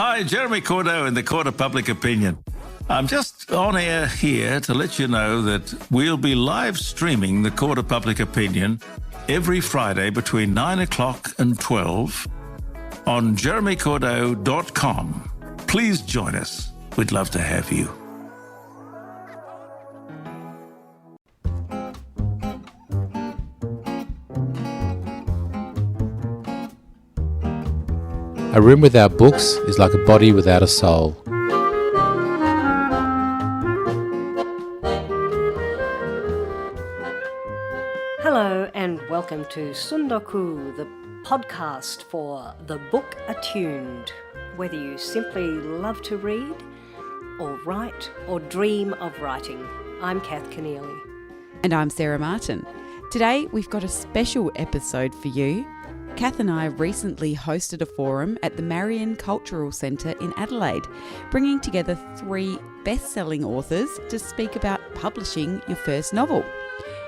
Hi, Jeremy Cordeaux in the Court of Public Opinion. I'm just on air here to let you know that we'll be live streaming the Court of Public Opinion every Friday between 9 o'clock and 12 on jeremycordeaux.com. Please join us. We'd love to have you. A room without books is like a body without a soul. Hello and welcome to Tsundoku, the podcast for the book attuned. Whether you simply love to read or write or dream of writing. I'm Cath Kenneally. And I'm Sarah Martin. Today we've got a special episode for you. Cath and I recently hosted a forum at the Marion Cultural Centre in Adelaide, bringing together 3 best-selling authors to speak about publishing your first novel.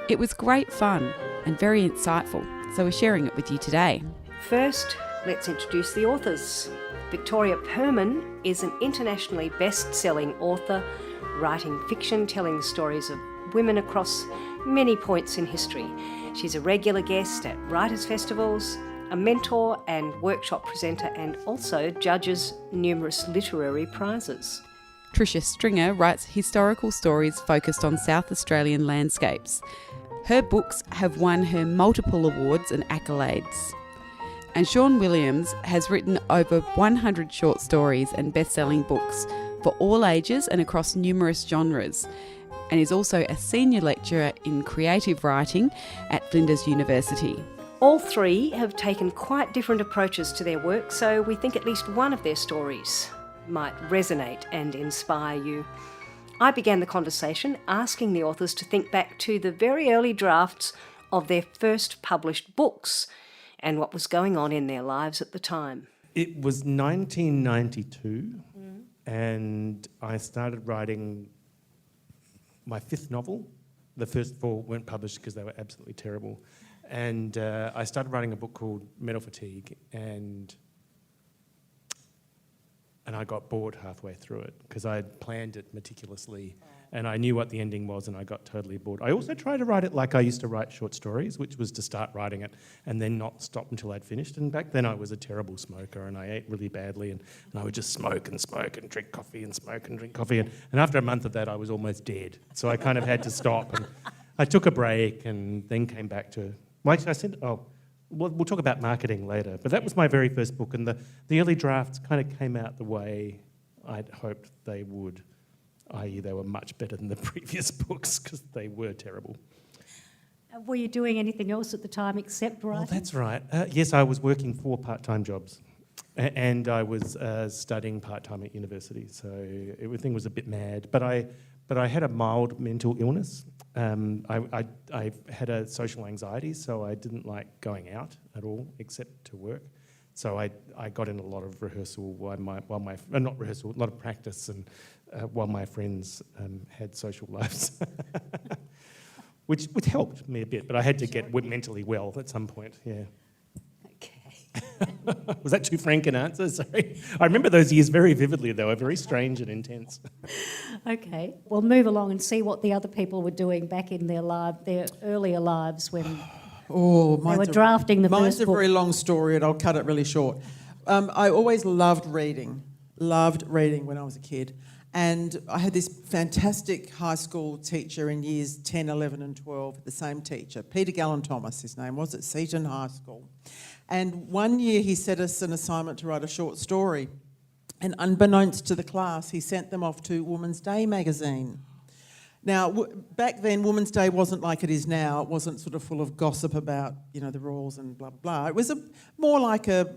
It was great fun and very insightful, so we're sharing it with you today. First, let's introduce the authors. Victoria Perman is an internationally best-selling author, writing fiction telling the stories of women across many points in history. She's a regular guest at writers' festivals, a mentor and workshop presenter, and also judges numerous literary prizes. Tricia Stringer writes historical stories focused on South Australian landscapes. Her books have won her multiple awards and accolades. And Sean Williams has written over 100 short stories and best-selling books for all ages and across numerous genres, and is also a senior lecturer in creative writing at Flinders University. All 3 have taken quite different approaches to their work, so we think at least one of their stories might resonate and inspire you. I began the conversation asking the authors to think back to the very early drafts of their first published books and what was going on in their lives at the time. It was 1992, and I started writing my 5th novel. The first 4 weren't published because they were absolutely terrible. And I started writing a book called Mental Fatigue, and I got bored halfway through it because I had planned it meticulously and I knew what the ending was, and I got totally bored. I also tried to write it like I used to write short stories, which was to start writing it and then not stop until I'd finished. And back then I was a terrible smoker and I ate really badly, and I would just smoke and drink coffee and smoke and drink coffee. And after a month of that, I was almost dead. So I kind of had to stop. And I took a break and then came back to... Like I said, we'll talk about marketing later, but that was my very first book, and the early drafts kind of came out the way I'd hoped they would, i.e. they were much better than the previous books because they were terrible. Were you doing anything else at the time except writing? Oh, that's right. Yes, I was working 4 part-time jobs, and I was studying part-time at university, so everything was a bit mad, but I had a mild mental illness. I had a social anxiety, so I didn't like going out at all except to work. So I got in a lot of rehearsal a lot of practice, and while my friends had social lives, which helped me a bit. But I had to get mentally well at some point. Yeah. Was that too frank an answer? Sorry. I remember those years very vividly. They were very strange and intense. Okay. We'll move along and see what the other people were doing back in their earlier lives when they were drafting the first book. Mine's a very long story, and I'll cut it really short. I always loved reading when I was a kid. And I had this fantastic high school teacher in years 10, 11 and 12, the same teacher, Peter Gallen-Thomas, his name was, at Seaton High School. And one year he set us an assignment to write a short story. And unbeknownst to the class, he sent them off to Woman's Day magazine. Now, back then, Woman's Day wasn't like it is now. It wasn't sort of full of gossip about, the royals and blah, blah, blah. It was more like a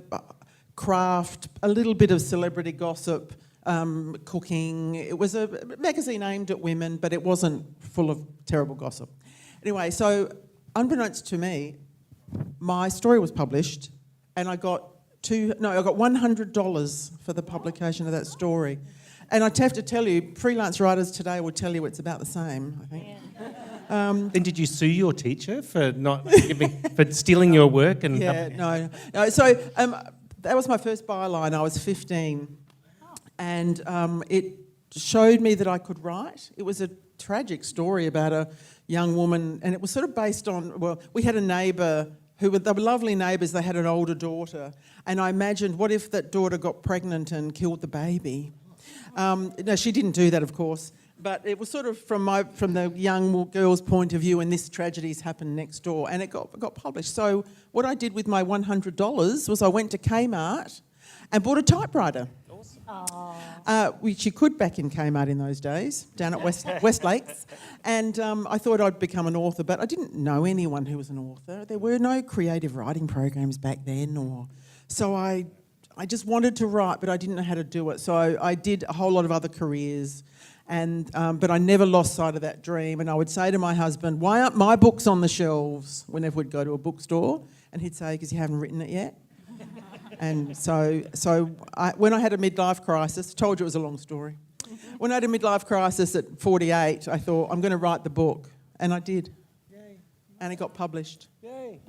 craft, a little bit of celebrity gossip, cooking. It was a magazine aimed at women, but it wasn't full of terrible gossip. Anyway, so unbeknownst to me, my story was published, and I got $100 for the publication of that story. And I'd have to tell you, freelance writers today would tell you it's about the same, I think. Yeah. Then did you sue your teacher for for stealing your work? And no. So that was my first byline. I was 15, and it showed me that I could write. It was a tragic story about a young woman, and it was sort of based on, well, we had a neighbour they were lovely neighbours. They had an older daughter, and I imagined, what if that daughter got pregnant and killed the baby? No, she didn't do that, of course, but it was sort of from the young girl's point of view, and this tragedy's happened next door, and it got published. So what I did with my $100 was I went to Kmart and bought a typewriter. Which you could back in Kmart in those days, down at West Lakes. And I thought I'd become an author, but I didn't know anyone who was an author. There were no creative writing programs back then. So I just wanted to write, but I didn't know how to do it. So I did a whole lot of other careers, but I never lost sight of that dream. And I would say to my husband, why aren't my books on the shelves whenever we'd go to a bookstore? And he'd say, because you haven't written it yet. And so when I had a midlife crisis, told you it was a long story. When I had a midlife crisis at 48, I thought, I'm going to write the book. And I did. Yay. And it got published. Yay.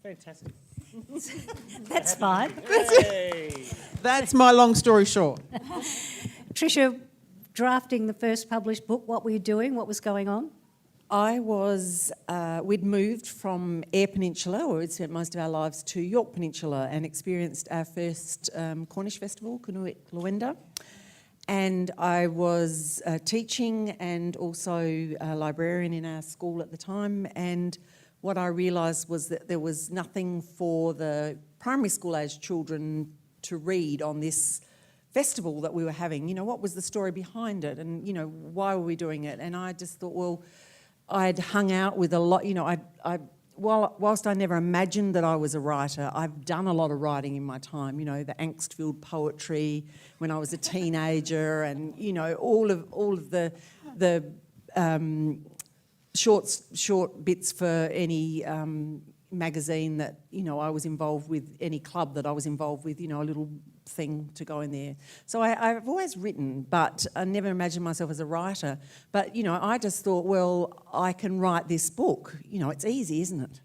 Fantastic. That's fine. That's my long story short. Tricia, drafting the first published book, what were you doing? What was going on? I was, we'd moved from Eyre Peninsula, where we'd spent most of our lives, to York Peninsula and experienced our first Cornish festival, Kenneally. And I was teaching and also a librarian in our school at the time. And what I realised was that there was nothing for the primary school age children to read on this festival that we were having. You know, what was the story behind it? And, you know, why were we doing it? And I just thought, well, I'd hung out with a lot, you know, whilst I never imagined that I was a writer, I've done a lot of writing in my time, you know, the angst-filled poetry when I was a teenager, and, you know, all of the short bits for any magazine that, you know, I was involved with, any club that I was involved with, you know, a little thing to go in there. So I've always written, but I never imagined myself as a writer. But, you know, I just thought, well, I can write this book. You know, it's easy, isn't it?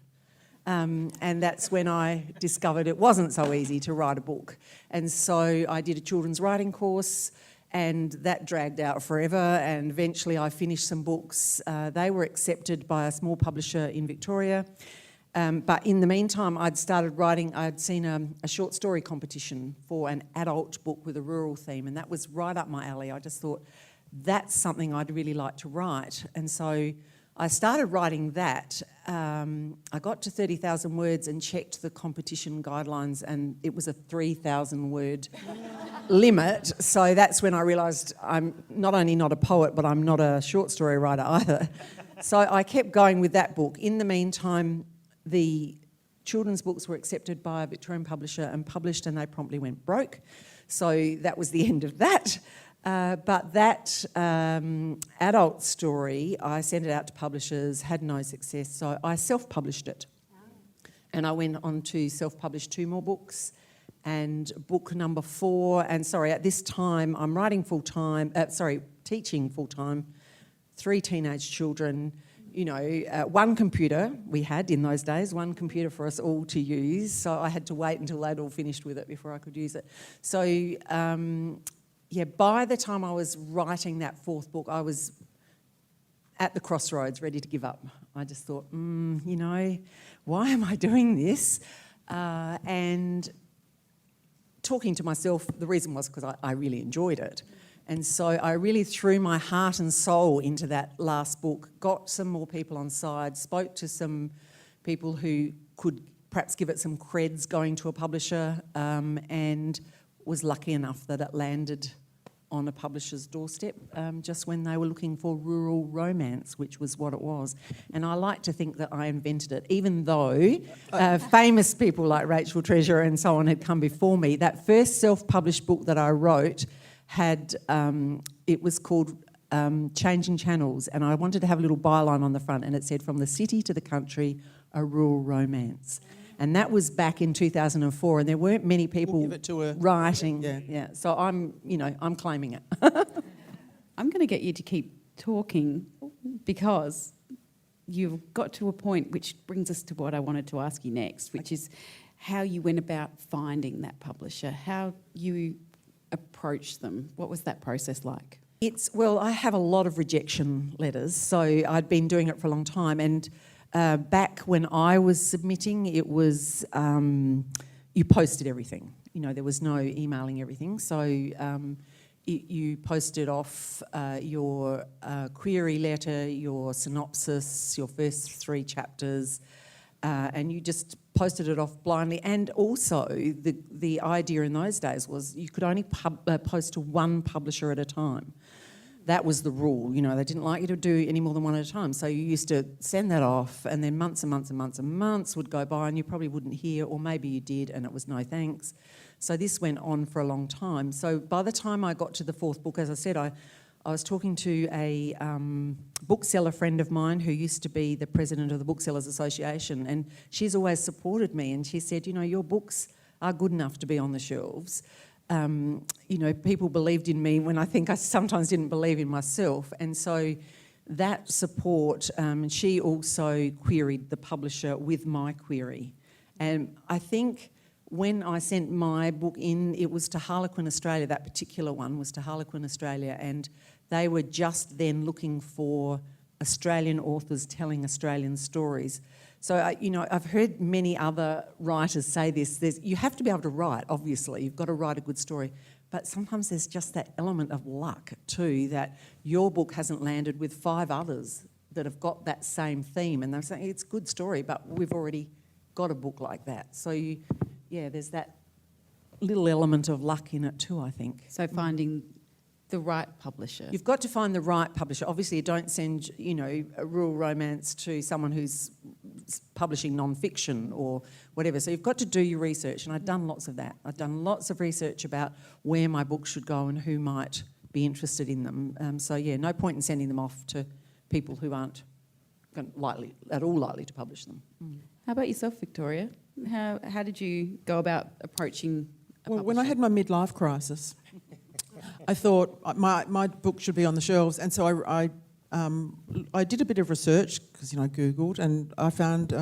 And that's when I discovered it wasn't so easy to write a book. And so I did a children's writing course, and that dragged out forever, and eventually I finished some books. They were accepted by a small publisher in Victoria. But in the meantime, I'd started writing. I'd seen a short story competition for an adult book with a rural theme, and that was right up my alley. I just thought, that's something I'd really like to write. And so I started writing that. I got to 30,000 words and checked the competition guidelines, and it was a 3,000 word limit. So that's when I realised I'm not only not a poet, but I'm not a short story writer either. So I kept going with that book. In the meantime, the children's books were accepted by a Victorian publisher and published, and they promptly went broke. So that was the end of that. But that adult story, I sent it out to publishers, had no success, so I self-published it. And I went on to self-publish 2 more books, and book number 4, and sorry, at this time I'm writing full-time, teaching full-time, 3 teenage children. You know, one computer we had in those days, one computer for us all to use. So I had to wait until they'd all finished with it before I could use it. So, by the time I was writing that 4th book, I was at the crossroads, ready to give up. I just thought, you know, why am I doing this? And talking to myself, the reason was because I really enjoyed it. And so I really threw my heart and soul into that last book, got some more people on side, spoke to some people who could perhaps give it some creds going to a publisher, and was lucky enough that it landed on a publisher's doorstep just when they were looking for rural romance, which was what it was. And I like to think that I invented it, even though famous people like Rachel Treasure and so on had come before me. That first self-published book that I wrote had, it was called Changing Channels, and I wanted to have a little byline on the front, and it said, "From the city to the country, a rural romance." And that was back in 2004, and there weren't many people writing. Yeah. So I'm claiming it. I'm going to get you to keep talking because you've got to a point which brings us to what I wanted to ask you next, which is how you went about finding that publisher, how you approach them? What was that process like? I have a lot of rejection letters, so I'd been doing it for a long time. And back when I was submitting, it was you posted everything. There was no emailing everything. So you posted off your query letter, your synopsis, your first 3 chapters, and you just posted it off blindly. And also, the idea in those days was you could only post to one publisher at a time. That was the rule. They didn't like you to do any more than one at a time. So you used to send that off, and then months and months and months and months would go by, and you probably wouldn't hear, or maybe you did, and it was no thanks. So this went on for a long time. So by the time I got to the 4th book, as I said, I was talking to a bookseller friend of mine who used to be the president of the Booksellers Association, and she's always supported me, and she said, your books are good enough to be on the shelves. People believed in me when I think I sometimes didn't believe in myself. And so that support, she also queried the publisher with my query. And I think when I sent my book in, it was to Harlequin Australia, that particular one was to Harlequin Australia, and they were just then looking for Australian authors telling Australian stories. So, I've heard many other writers say this. You have to be able to write, obviously. You've got to write a good story. But sometimes there's just that element of luck too, that your book hasn't landed with 5 others that have got that same theme. And they're saying, it's a good story, but we've already got a book like that. So, there's that little element of luck in it too, I think. So finding the right publisher. You've got to find the right publisher. Obviously, you don't send, a rural romance to someone who's publishing non-fiction or whatever. So you've got to do your research, and I've done lots of that. I've done lots of research about where my books should go and who might be interested in them. No point in sending them off to people who aren't at all likely to publish them. How about yourself, Victoria? How did you go about approaching a publisher? When I had my midlife crisis, I thought my book should be on the shelves, and so I did a bit of research because Googled, and I found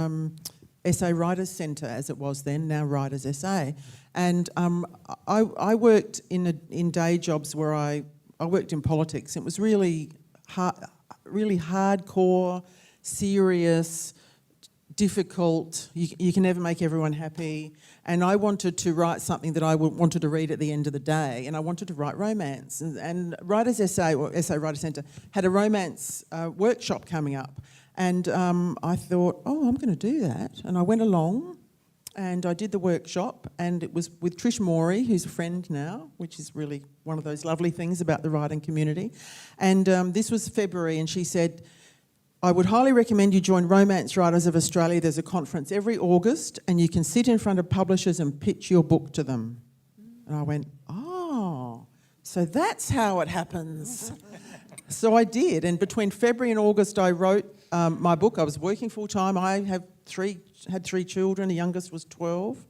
Essay Writers Centre, as it was then, now Writers SA, and I worked in day jobs where I worked in politics. It was really hardcore, serious, difficult. You can never make everyone happy. And I wanted to write something that I wanted to read at the end of the day, and I wanted to write romance. And Writers SA, or SA Writers Centre, had a romance workshop coming up. And I thought, I'm going to do that. And I went along and I did the workshop, and it was with Trish Morey, who's a friend now, which is really one of those lovely things about the writing community. And this was February, and she said, I would highly recommend you join Romance Writers of Australia. There's a conference every August, and you can sit in front of publishers and pitch your book to them. And I went, so that's how it happens. So I did, and between February and August I wrote my book. I was working full-time. I had 3 children. The youngest was 12.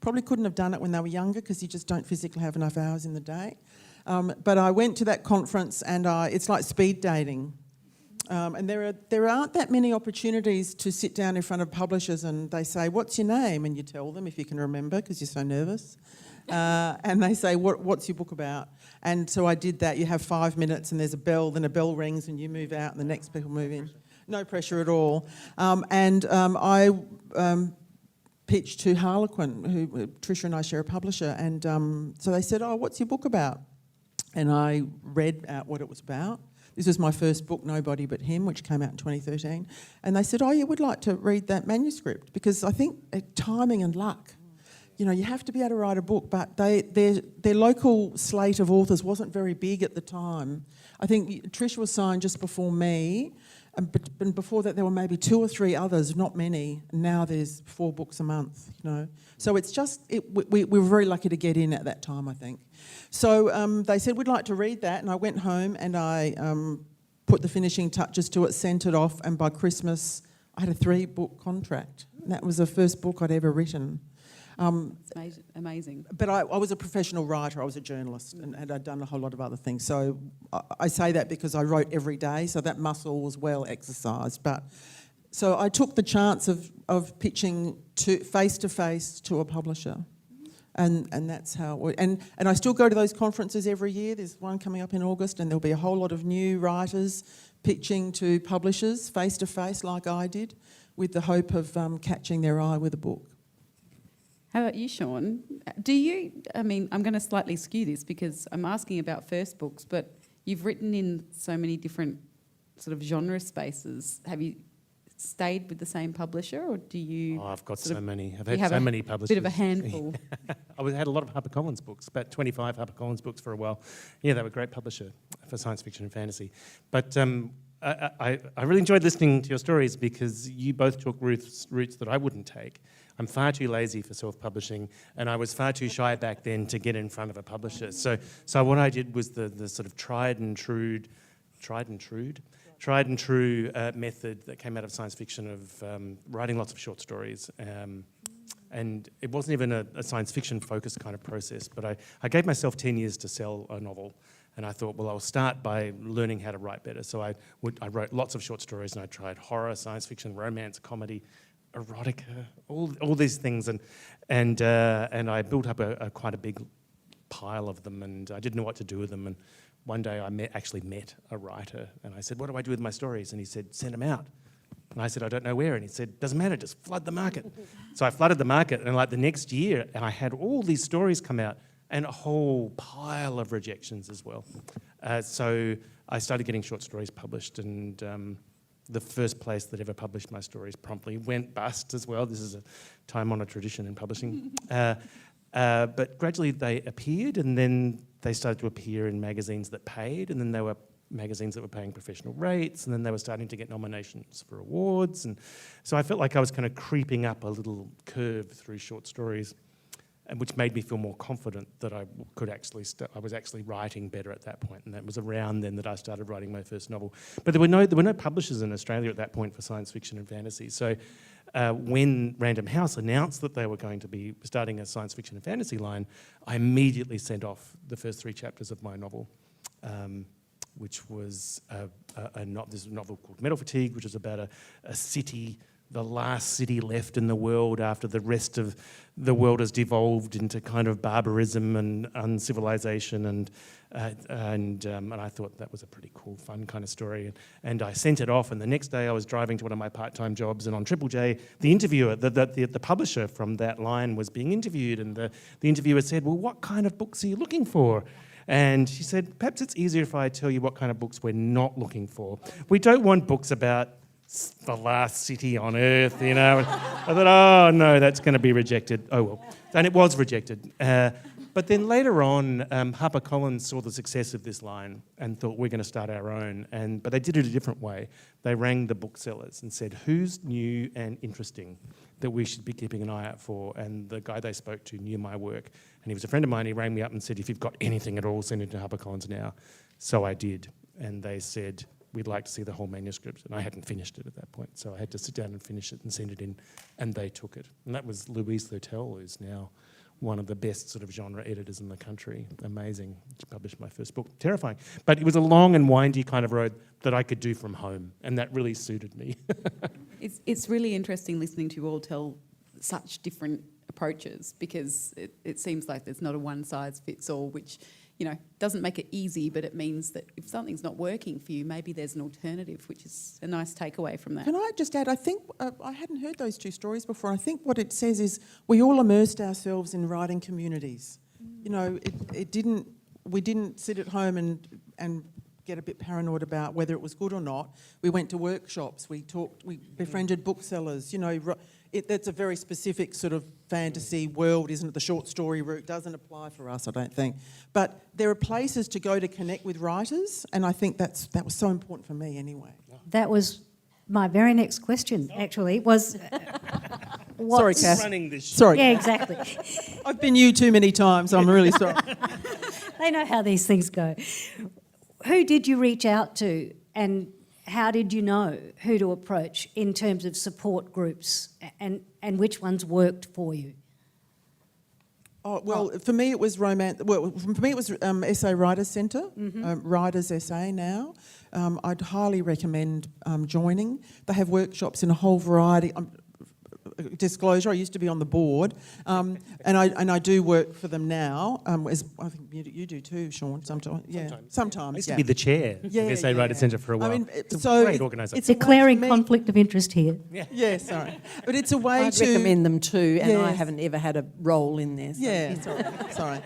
Probably couldn't have done it when they were younger because you just don't physically have enough hours in the day. But I went to that conference, and it's like speed dating. And there aren't that many opportunities to sit down in front of publishers and they say, what's your name? And you tell them if you can remember because you're so nervous. And they say, what's your book about? And so I did that. You have 5 minutes and there's a bell, then a bell rings and you move out and the next people move in. No pressure at all. I pitched to Harlequin, who Tricia and I share a publisher. And so they said, what's your book about? And I read out what it was about. This was my first book, Nobody But Him, which came out in 2013. And they said, you would like to read that manuscript? Because I think timing and luck. You have to be able to write a book, but their local slate of authors wasn't very big at the time. I think Trish was signed just before me, and before that there were maybe 2 or 3 others, not many. Now there's 4 books a month, So it's just, we were very lucky to get in at that time, I think. So they said, we'd like to read that, and I went home and I put the finishing touches to it, sent it off, and by Christmas I had a 3-book contract. And that was the first book I'd ever written. It's amazing. But I was a professional writer, I was a journalist, and I'd done a whole lot of other things. So I say that because I wrote every day, so that muscle was well exercised. So I took the chance of pitching face-to-face to a publisher. And that's how. And I still go to those conferences every year. There's one coming up in August, and there'll be a whole lot of new writers pitching to publishers face to face, like I did, with the hope of catching their eye with a book. How about you, Sean? I'm going to slightly skew this because I'm asking about first books, but you've written in so many different sort of genre spaces. Have you stayed with the same publisher, or do you... Oh, I've got so many. I've had have so many publishers. Bit of a handful. I had a lot of HarperCollins books, about 25 HarperCollins books for a while. Yeah, they were a great publisher for science fiction and fantasy. But I really enjoyed listening to your stories because you both took routes that I wouldn't take. I'm far too lazy for self-publishing, and I was far too shy back then to get in front of a publisher. So what I did was the sort of tried and true method that came out of science fiction of writing lots of short stories. And it wasn't even a science fiction focused kind of process, but I gave myself 10 years to sell a novel. And I thought, well, I'll start by learning how to write better. So I wrote lots of short stories, and I tried horror, science fiction, romance, comedy, erotica, all these things, and I built up quite a big pile of them, and I didn't know what to do with them. And one day I actually met a writer, and I said, "What do I do with my stories?" And he said, "Send them out." And I said, "I don't know where." And he said, "Doesn't matter, just flood the market." So I flooded the market, and like the next year, and I had all these stories come out, and a whole pile of rejections as well. So I started getting short stories published, and the first place that ever published my stories promptly went bust as well. This is a time-honoured tradition in publishing. But gradually they appeared, and then they started to appear in magazines that paid, and then there were magazines that were paying professional rates, and then they were starting to get nominations for awards. And so I felt like I was kind of creeping up a little curve through short stories, and which made me feel more confident that I could actually I was actually writing better at that point. And that was around then that I started writing my first novel. But there were no publishers in Australia at that point for science fiction and fantasy. So when Random House announced that they were going to be starting a science fiction and fantasy line, I immediately sent off the first 3 chapters of my novel, which was this novel called Metal Fatigue, which is about a city, the last city left in the world after the rest of the world has devolved into kind of barbarism and uncivilization, and I thought that was a pretty cool, fun kind of story, and I sent it off. And the next day, I was driving to one of my part-time jobs, and on Triple J, the interviewer, the publisher from that line, was being interviewed, and the interviewer said, "Well, what kind of books are you looking for?" And she said, "Perhaps it's easier if I tell you what kind of books we're not looking for. We don't want books about the last city on earth, you know." I thought, oh no, that's going to be rejected. Oh well. And it was rejected. But then later on, HarperCollins saw the success of this line and thought, we're going to start our own. But they did it a different way. They rang the booksellers and said, who's new and interesting that we should be keeping an eye out for? And the guy they spoke to knew my work. And he was a friend of mine. He rang me up and said, if you've got anything at all, send it to HarperCollins now. So I did. And they said, we'd like to see the whole manuscript. And I hadn't finished it at that point. So I had to sit down and finish it and send it in. And they took it. And that was Louise Luttel, who's now one of the best sort of genre editors in the country. Amazing. She published my first book. Terrifying. But it was a long and windy kind of road that I could do from home. And that really suited me. It's really interesting listening to you all tell such different approaches, because it seems like there's not a one-size-fits-all, which, you know, doesn't make it easy, but it means that if something's not working for you, maybe there's an alternative, which is a nice takeaway from that. Can I just add, I think, I hadn't heard those 2 stories before. I think what it says is we all immersed ourselves in writing communities. You know, we didn't sit at home and get a bit paranoid about whether it was good or not. We went to workshops, we befriended booksellers, you know. That's a very specific sort of fantasy world, isn't it? The short story route doesn't apply for us, I don't think. But there are places to go to connect with writers, and I think that was so important for me anyway. That was my very next question, actually, was... Sorry, Cath. Running this show. Sorry. Yeah, exactly. I've been you too many times, I'm really sorry. They know how these things go. Who did you reach out to, and how did you know who to approach in terms of support groups, and which ones worked for you? Oh, well, for me it was romance. Well, for me it was Essay Writers Centre, Writers SA now. I'd highly recommend joining. They have workshops in a whole variety. disclosure, I used to be on the board, and I do work for them now. As I think you do too, Sean. Sometimes. I used to be the chair of SA Writer Centre for a while. I mean, it's a great organisation. It's declaring conflict of interest here. Yeah, sorry. But it's a way I'd to... recommend them too, and I Yes. haven't ever had a role in there. So. Yeah, sorry.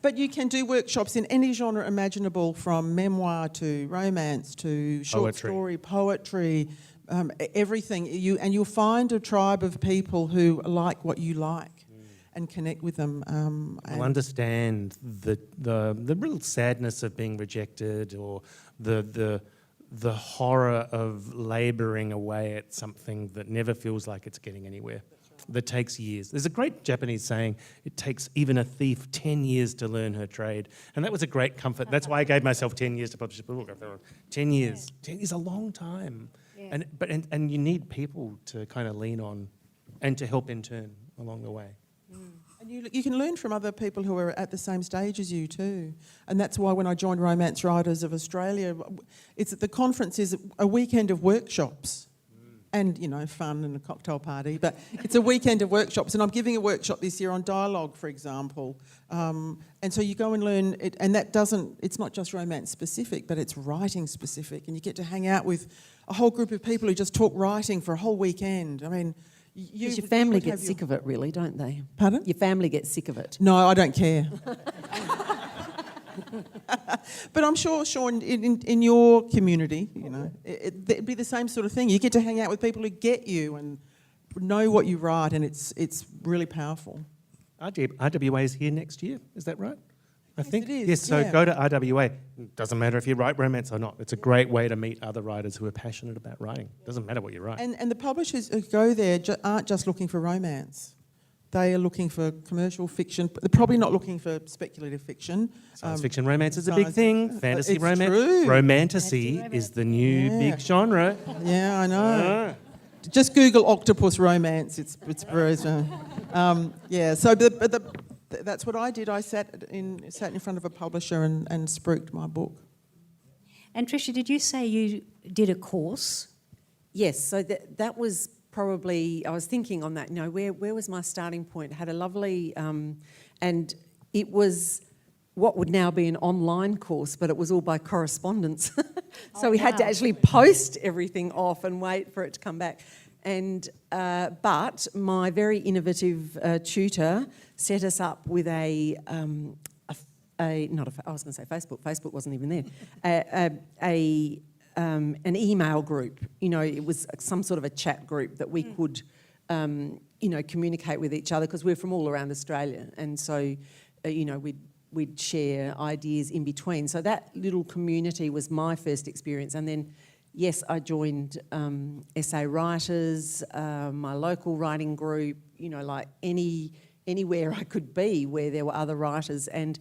But you can do workshops in any genre imaginable, from memoir to romance to short story, poetry, everything. You'll find a tribe of people who like what you like and connect with them. Will understand the real sadness of being rejected, or the horror of labouring away at something that never feels like it's getting anywhere. That takes years. There's a great Japanese saying, it takes even a thief 10 years to learn her trade. And that was a great comfort. That's why I gave myself 10 years to publish a book. 10 years. 10 years is a long time. Yeah. And you need people to kind of lean on and to help in turn along the way. And you can learn from other people who are at the same stage as you too. And that's why when I joined Romance Writers of Australia, the conference is a weekend of workshops. And, fun and a cocktail party. But it's a weekend of workshops. And I'm giving a workshop this year on dialogue, for example. And so you go and learn it. And it's not just romance specific, but it's writing specific. And you get to hang out with a whole group of people who just talk writing for a whole weekend. I mean... your family gets sick of it, really, don't they? Pardon? Your family gets sick of it. No, I don't care. But I'm sure, Sean, in your community, it'd be the same sort of thing. You get to hang out with people who get you and know what you write, and it's really powerful. RWA is here next year, is that right? I think it is. Yes, so go to RWA. Doesn't matter if you write romance or not. It's a great way to meet other writers who are passionate about writing. Doesn't matter what you write. And the publishers who go there aren't just looking for romance. They are looking for commercial fiction. They're probably not looking for speculative fiction. Science fiction romance is a big thing. Fantasy romance. True. Romantasy is the new big genre. Yeah, I know. Just Google octopus romance. It's very... So that's what I did. I sat in front of a publisher and spruiked my book. And Tricia, did you say you did a course? Yes, so that was probably, I was thinking on that, where was my starting point? I had a lovely, and it was what would now be an online course, but it was all by correspondence. So we had to actually post everything off and wait for it to come back. And but my very innovative tutor set us up with I was going to say Facebook. Facebook wasn't even there. An email group. It was some sort of a chat group that we could, communicate with each other, because we're from all around Australia, and so, we'd share ideas in between. So that little community was my first experience, and then, yes, I joined SA Writers, my local writing group. Like anywhere I could be where there were other writers, and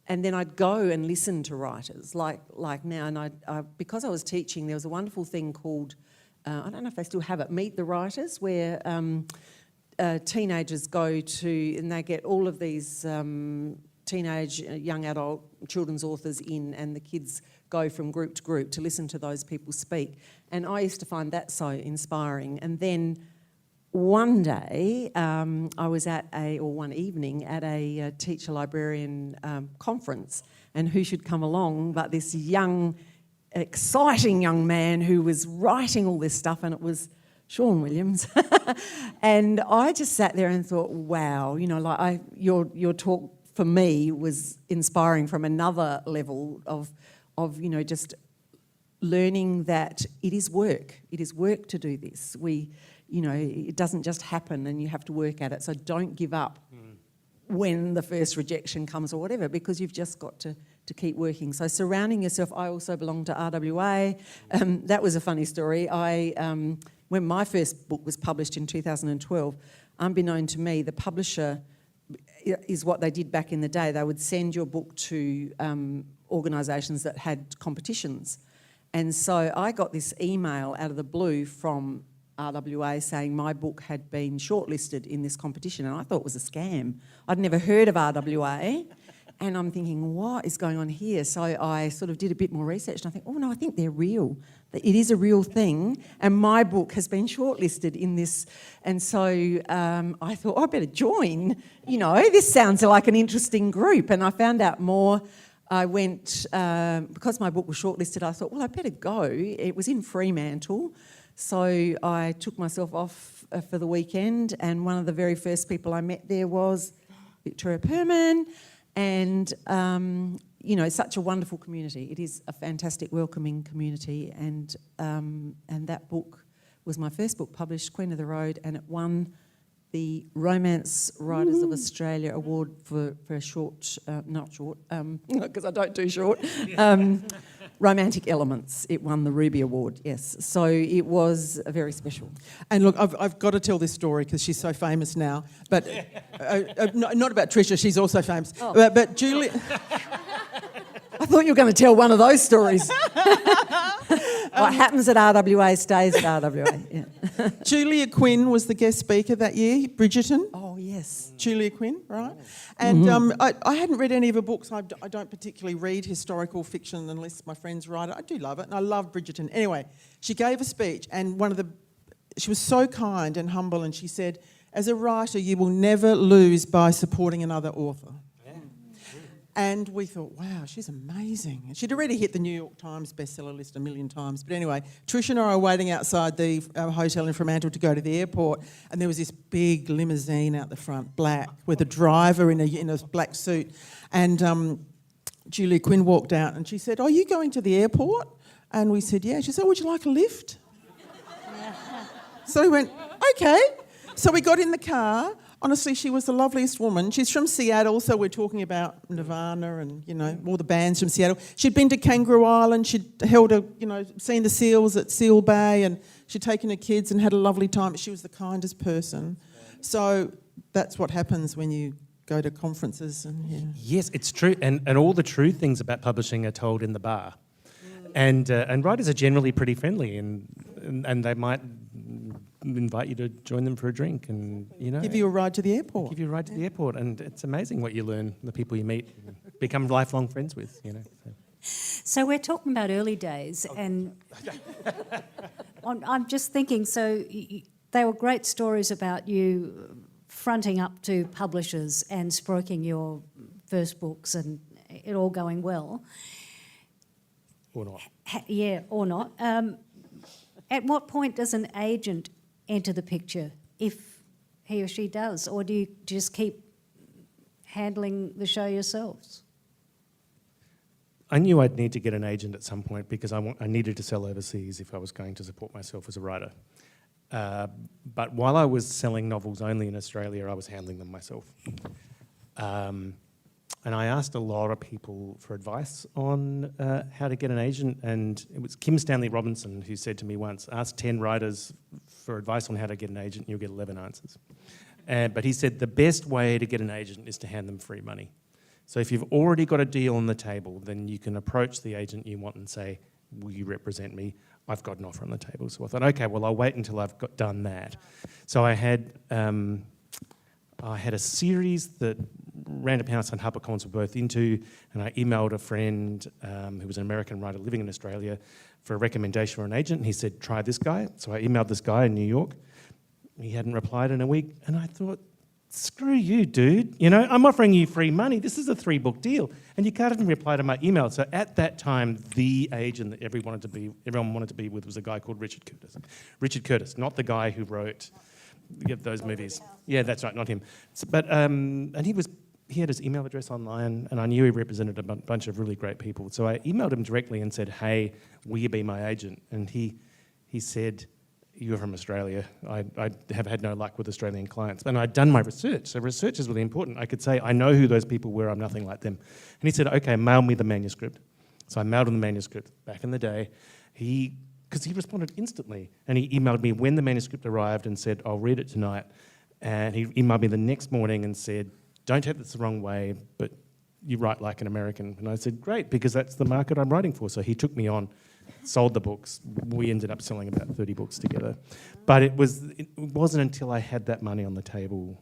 then I'd go and listen to writers like now. And I because I was teaching, there was a wonderful thing called, I don't know if they still have it, Meet the Writers, where teenagers go to, and they get all of these teenage, young adult, children's authors in, and the kids go from group to group to listen to those people speak. And I used to find that so inspiring. And then one day, I was one evening at a teacher librarian conference, and who should come along but this young, exciting young man who was writing all this stuff, and it was Sean Williams. And I just sat there and thought, wow, your talk for me was inspiring from another level of just learning that it is work. It is work to do this. It doesn't just happen and you have to work at it. So don't give up when the first rejection comes or whatever, because you've just got to keep working. So surrounding yourself, I also belong to RWA. That was a funny story. When my first book was published in 2012, unbeknown to me, the publisher is what they did back in the day. They would send your book to organisations that had competitions. And so I got this email out of the blue from RWA saying my book had been shortlisted in this competition, and I thought it was a scam. I'd never heard of RWA, And I'm thinking, what is going on here? So I sort of did a bit more research and I think, oh no, I think they're real. That it is a real thing. And my book has been shortlisted in this. And so I thought, I better join. You know, this sounds like an interesting group. And I found out more. I went, because my book was shortlisted, I thought, well, I better go. It was in Fremantle. So I took myself off for the weekend, and one of the very first people I met there was Victoria Perman, and, you know, such a wonderful community. It is a fantastic, welcoming community, and that book was my first book published, Queen of the Road, and it won the Romance Writers of Australia Award for a short, not short, because I don't do short, romantic elements. It won the Ruby Award, yes. So it was very special. And look, I've got to tell this story because she's so famous now. But not about Tricia, she's also famous. Oh. But Julie... I thought you were going to tell one of those stories. What happens at RWA stays at RWA. Yeah. Julia Quinn was the guest speaker that year, Bridgerton. Oh, yes. Julia Quinn, right? And I hadn't read any of her books. I don't particularly read historical fiction unless my friends write it. I do love it, and I love Bridgerton. Anyway, she gave a speech, and she was so kind and humble, and she said, as a writer, you will never lose by supporting another author. And we thought, wow, she's amazing. She'd already hit the New York Times bestseller list 1 million times. But anyway, Tricia and I were waiting outside the hotel in Fremantle to go to the airport, and there was this big limousine out the front, black, with a driver in a black suit. And Julia Quinn walked out and she said, are you going to the airport? And we said, yeah. She said, would you like a lift? So we went, okay. So we got in the car. Honestly, she was the loveliest woman. She's from Seattle, so we're talking about Nirvana and, you know, all the bands from Seattle. She'd been to Kangaroo Island. She'd seen the seals at Seal Bay, and she'd taken her kids and had a lovely time. She was the kindest person. So that's what happens when you go to conferences. And yeah. Yes, it's true. And all the true things about publishing are told in the bar. And writers are generally pretty friendly, and they might invite you to join them for a drink, and give you a ride to the airport. Give you a ride to the airport, and it's amazing what you learn, the people you meet, become lifelong friends with. So we're talking about early days, and I'm just thinking. So they were great stories about you fronting up to publishers and spruiking your first books, and it all going well. Or not. Or not. At what point does an agent enter the picture, if he or she does, or do you just keep handling the show yourselves? I knew I'd need to get an agent at some point because I needed to sell overseas if I was going to support myself as a writer. But while I was selling novels only in Australia, I was handling them myself. And I asked a lot of people for advice on how to get an agent, and it was Kim Stanley Robinson who said to me once, ask 10 writers for advice on how to get an agent and you'll get 11 answers. But he said the best way to get an agent is to hand them free money. So if you've already got a deal on the table, then you can approach the agent you want and say, will you represent me? I've got an offer on the table. So I thought, okay, well, I'll wait until I've done that. So I had a series that Random House and HarperCollins were both into, and I emailed a friend who was an American writer living in Australia for a recommendation for an agent, and he said, try this guy. So I emailed this guy in New York. He hadn't replied in a week, and I thought, screw you, dude. I'm offering you free money. This is a 3-book deal, and you can't even reply to my email. So at that time, the agent that everyone wanted to be with was a guy called Richard Curtis. Richard Curtis, not the guy who wrote those movies. Yeah, that's right, not him. But and he had his email address online, and I knew he represented a bunch of really great people. So I emailed him directly and said, hey, will you be my agent? And he said, you're from Australia. I have had no luck with Australian clients. And I'd done my research. So research is really important. I could say, I know who those people were. I'm nothing like them. And he said, okay, mail me the manuscript. So I mailed him the manuscript back in the day. Because he responded instantly. And he emailed me when the manuscript arrived and said, I'll read it tonight. And he emailed me the next morning and said, don't take this the wrong way, but you write like an American. And I said, great, because that's the market I'm writing for. So he took me on, sold the books. We ended up selling about 30 books together. But it wasn't until I had that money on the table.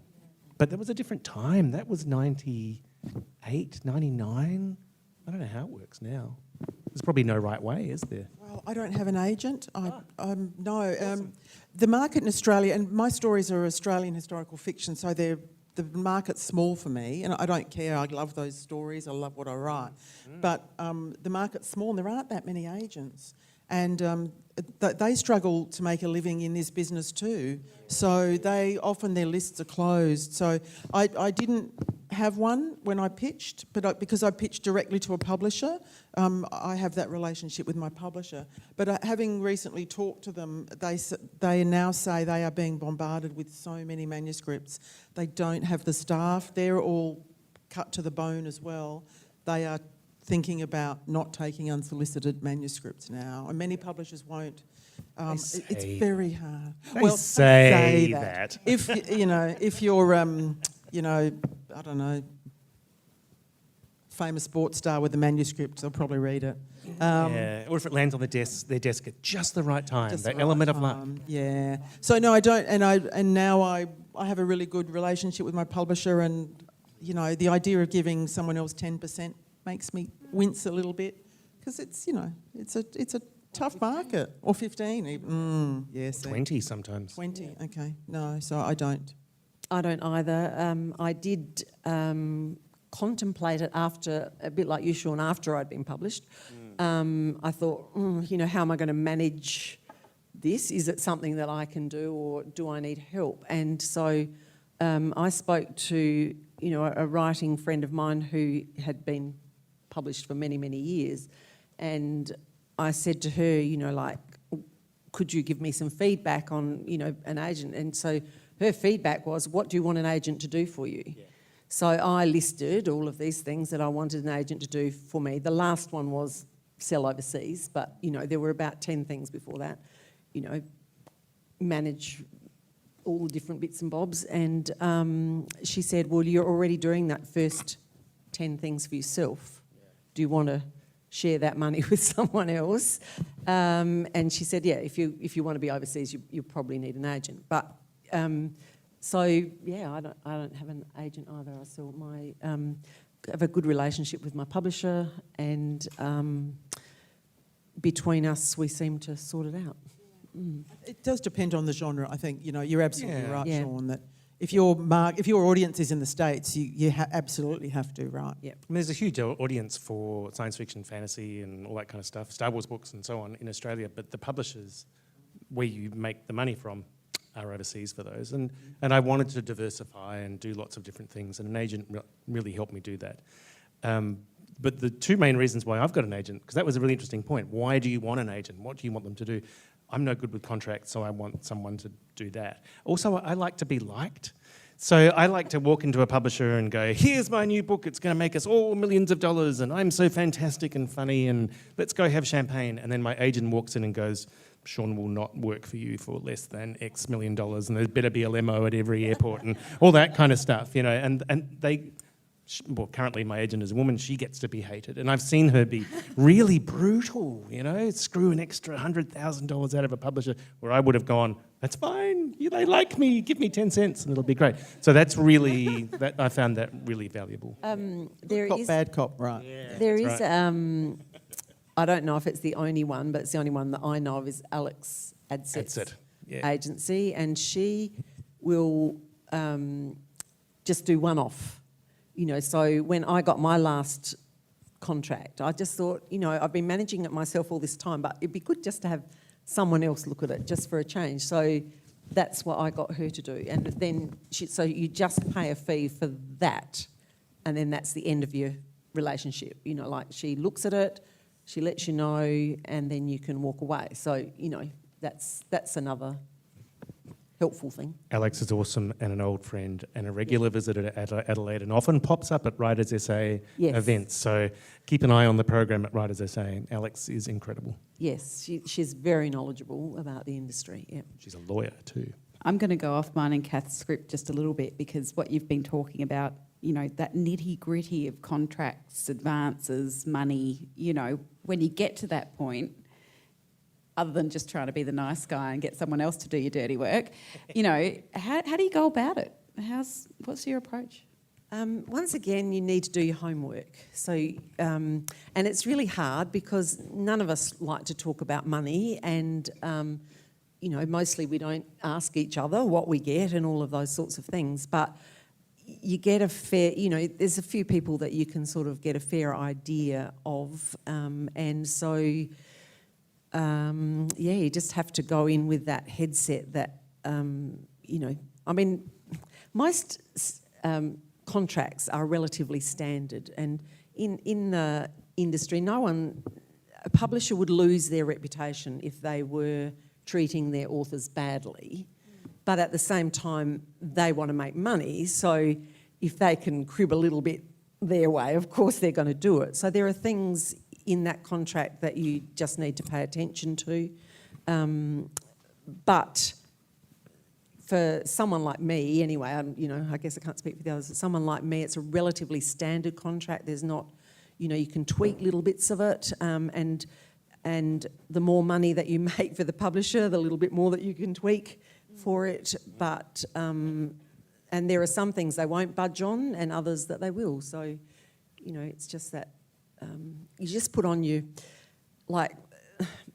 But that was a different time. That was 90, $8.99. I don't know how it works now. There's probably no right way, is there? Well, I don't have an agent. The market in Australia, and my stories are Australian historical fiction, so the market's small for me, and I don't care. I love those stories. I love what I write. But the market's small, and there aren't that many agents. And they struggle to make a living in this business too. So often their lists are closed. So I didn't have one when I pitched, but because I pitched directly to a publisher, I have that relationship with my publisher. But having recently talked to them, they now say they are being bombarded with so many manuscripts. They don't have the staff. They're all cut to the bone as well. They are thinking about not taking unsolicited manuscripts now, and many publishers won't. It's very hard. They say that. If you're I don't know, famous sports star with a manuscript, they'll probably read it. Or if it lands on their desk at just the right time, that element of luck. Yeah. So no, I don't, and now I have a really good relationship with my publisher, and the idea of giving someone else 10% makes me wince a little bit, because it's a tough market. Or 15 even. Yes. 20 sometimes. 20. Okay. No, so I don't. I don't either. I did contemplate it after, a bit like you, Sean, after I'd been published. I thought, how am I going to manage this? Is it something that I can do, or do I need help? And so I spoke to, a writing friend of mine who had been published for many, many years. And I said to her, could you give me some feedback on, an agent? And so her feedback was, what do you want an agent to do for you? Yeah. So I listed all of these things that I wanted an agent to do for me. The last one was sell overseas, but, there were about 10 things before that. Manage all the different bits and bobs. And she said, well, you're already doing that first 10 things for yourself. Yeah. Do you want to share that money with someone else? And she said, yeah, if you want to be overseas, you probably need an agent. But I don't have an agent either. I still have a good relationship with my publisher, and between us, we seem to sort it out. It does depend on the genre, I think. You're absolutely right, Sean, that if your audience is in the States, you absolutely have to, right? Yeah. There's a huge audience for science fiction, fantasy and all that kind of stuff, Star Wars books and so on in Australia, but the publishers where you make the money from are overseas for those. And I wanted to diversify and do lots of different things, and an agent really helped me do that. But the two main reasons why I've got an agent, because that was a really interesting point. Why do you want an agent? What do you want them to do? I'm no good with contracts, so I want someone to do that. Also, I like to be liked. So I like to walk into a publisher and go, here's my new book, it's going to make us all millions of dollars, and I'm so fantastic and funny, and let's go have champagne. And then my agent walks in and goes, Sean will not work for you for less than X million dollars, and there better be a limo at every airport and all that kind of stuff, and they... Well, currently my agent is a woman, she gets to be hated. And I've seen her be really brutal, screw an extra $100,000 out of a publisher, where I would have gone, that's fine, they like me, give me 10 cents and it'll be great. So that's really, I found that really valuable. Good cop, bad cop, right. Yeah, there is, right. I don't know if it's the only one, but it's the only one that I know of, is Alex Adset's agency, and she will just do one-off. So when I got my last contract, I just thought, I've been managing it myself all this time, but it'd be good just to have someone else look at it, just for a change. So that's what I got her to do. And then, so you just pay a fee for that, and then that's the end of your relationship. She looks at it, she lets you know, and then you can walk away. So, that's another helpful thing. Alex is awesome, and an old friend, and a regular visitor to Adelaide, and often pops up at Writers SA events. So keep an eye on the program at Writers SA. Alex is incredible. Yes, she's very knowledgeable about the industry. Yeah, she's a lawyer too. I'm going to go off mine and Cath's script just a little bit, because what you've been talking about, that nitty-gritty of contracts, advances, money, when you get to that point, other than just trying to be the nice guy and get someone else to do your dirty work, how do you go about it? What's your approach? Once again, you need to do your homework. So, and it's really hard because none of us like to talk about money, and mostly we don't ask each other what we get and all of those sorts of things. But you get a fair, there's a few people that you can sort of get a fair idea of, and so you just have to go in with that headset that most contracts are relatively standard, and in the industry, a publisher would lose their reputation if they were treating their authors badly, but at the same time, they want to make money, so if they can crib a little bit their way, of course they're going to do it. So there are things in that contract that you just need to pay attention to, but for someone like me, anyway, I guess I can't speak for the others, but someone like me, it's a relatively standard contract. There's not, you can tweak little bits of it, and the more money that you make for the publisher, the little bit more that you can tweak for it. But, and there are some things they won't budge on and others that they will. So, it's just that you just put on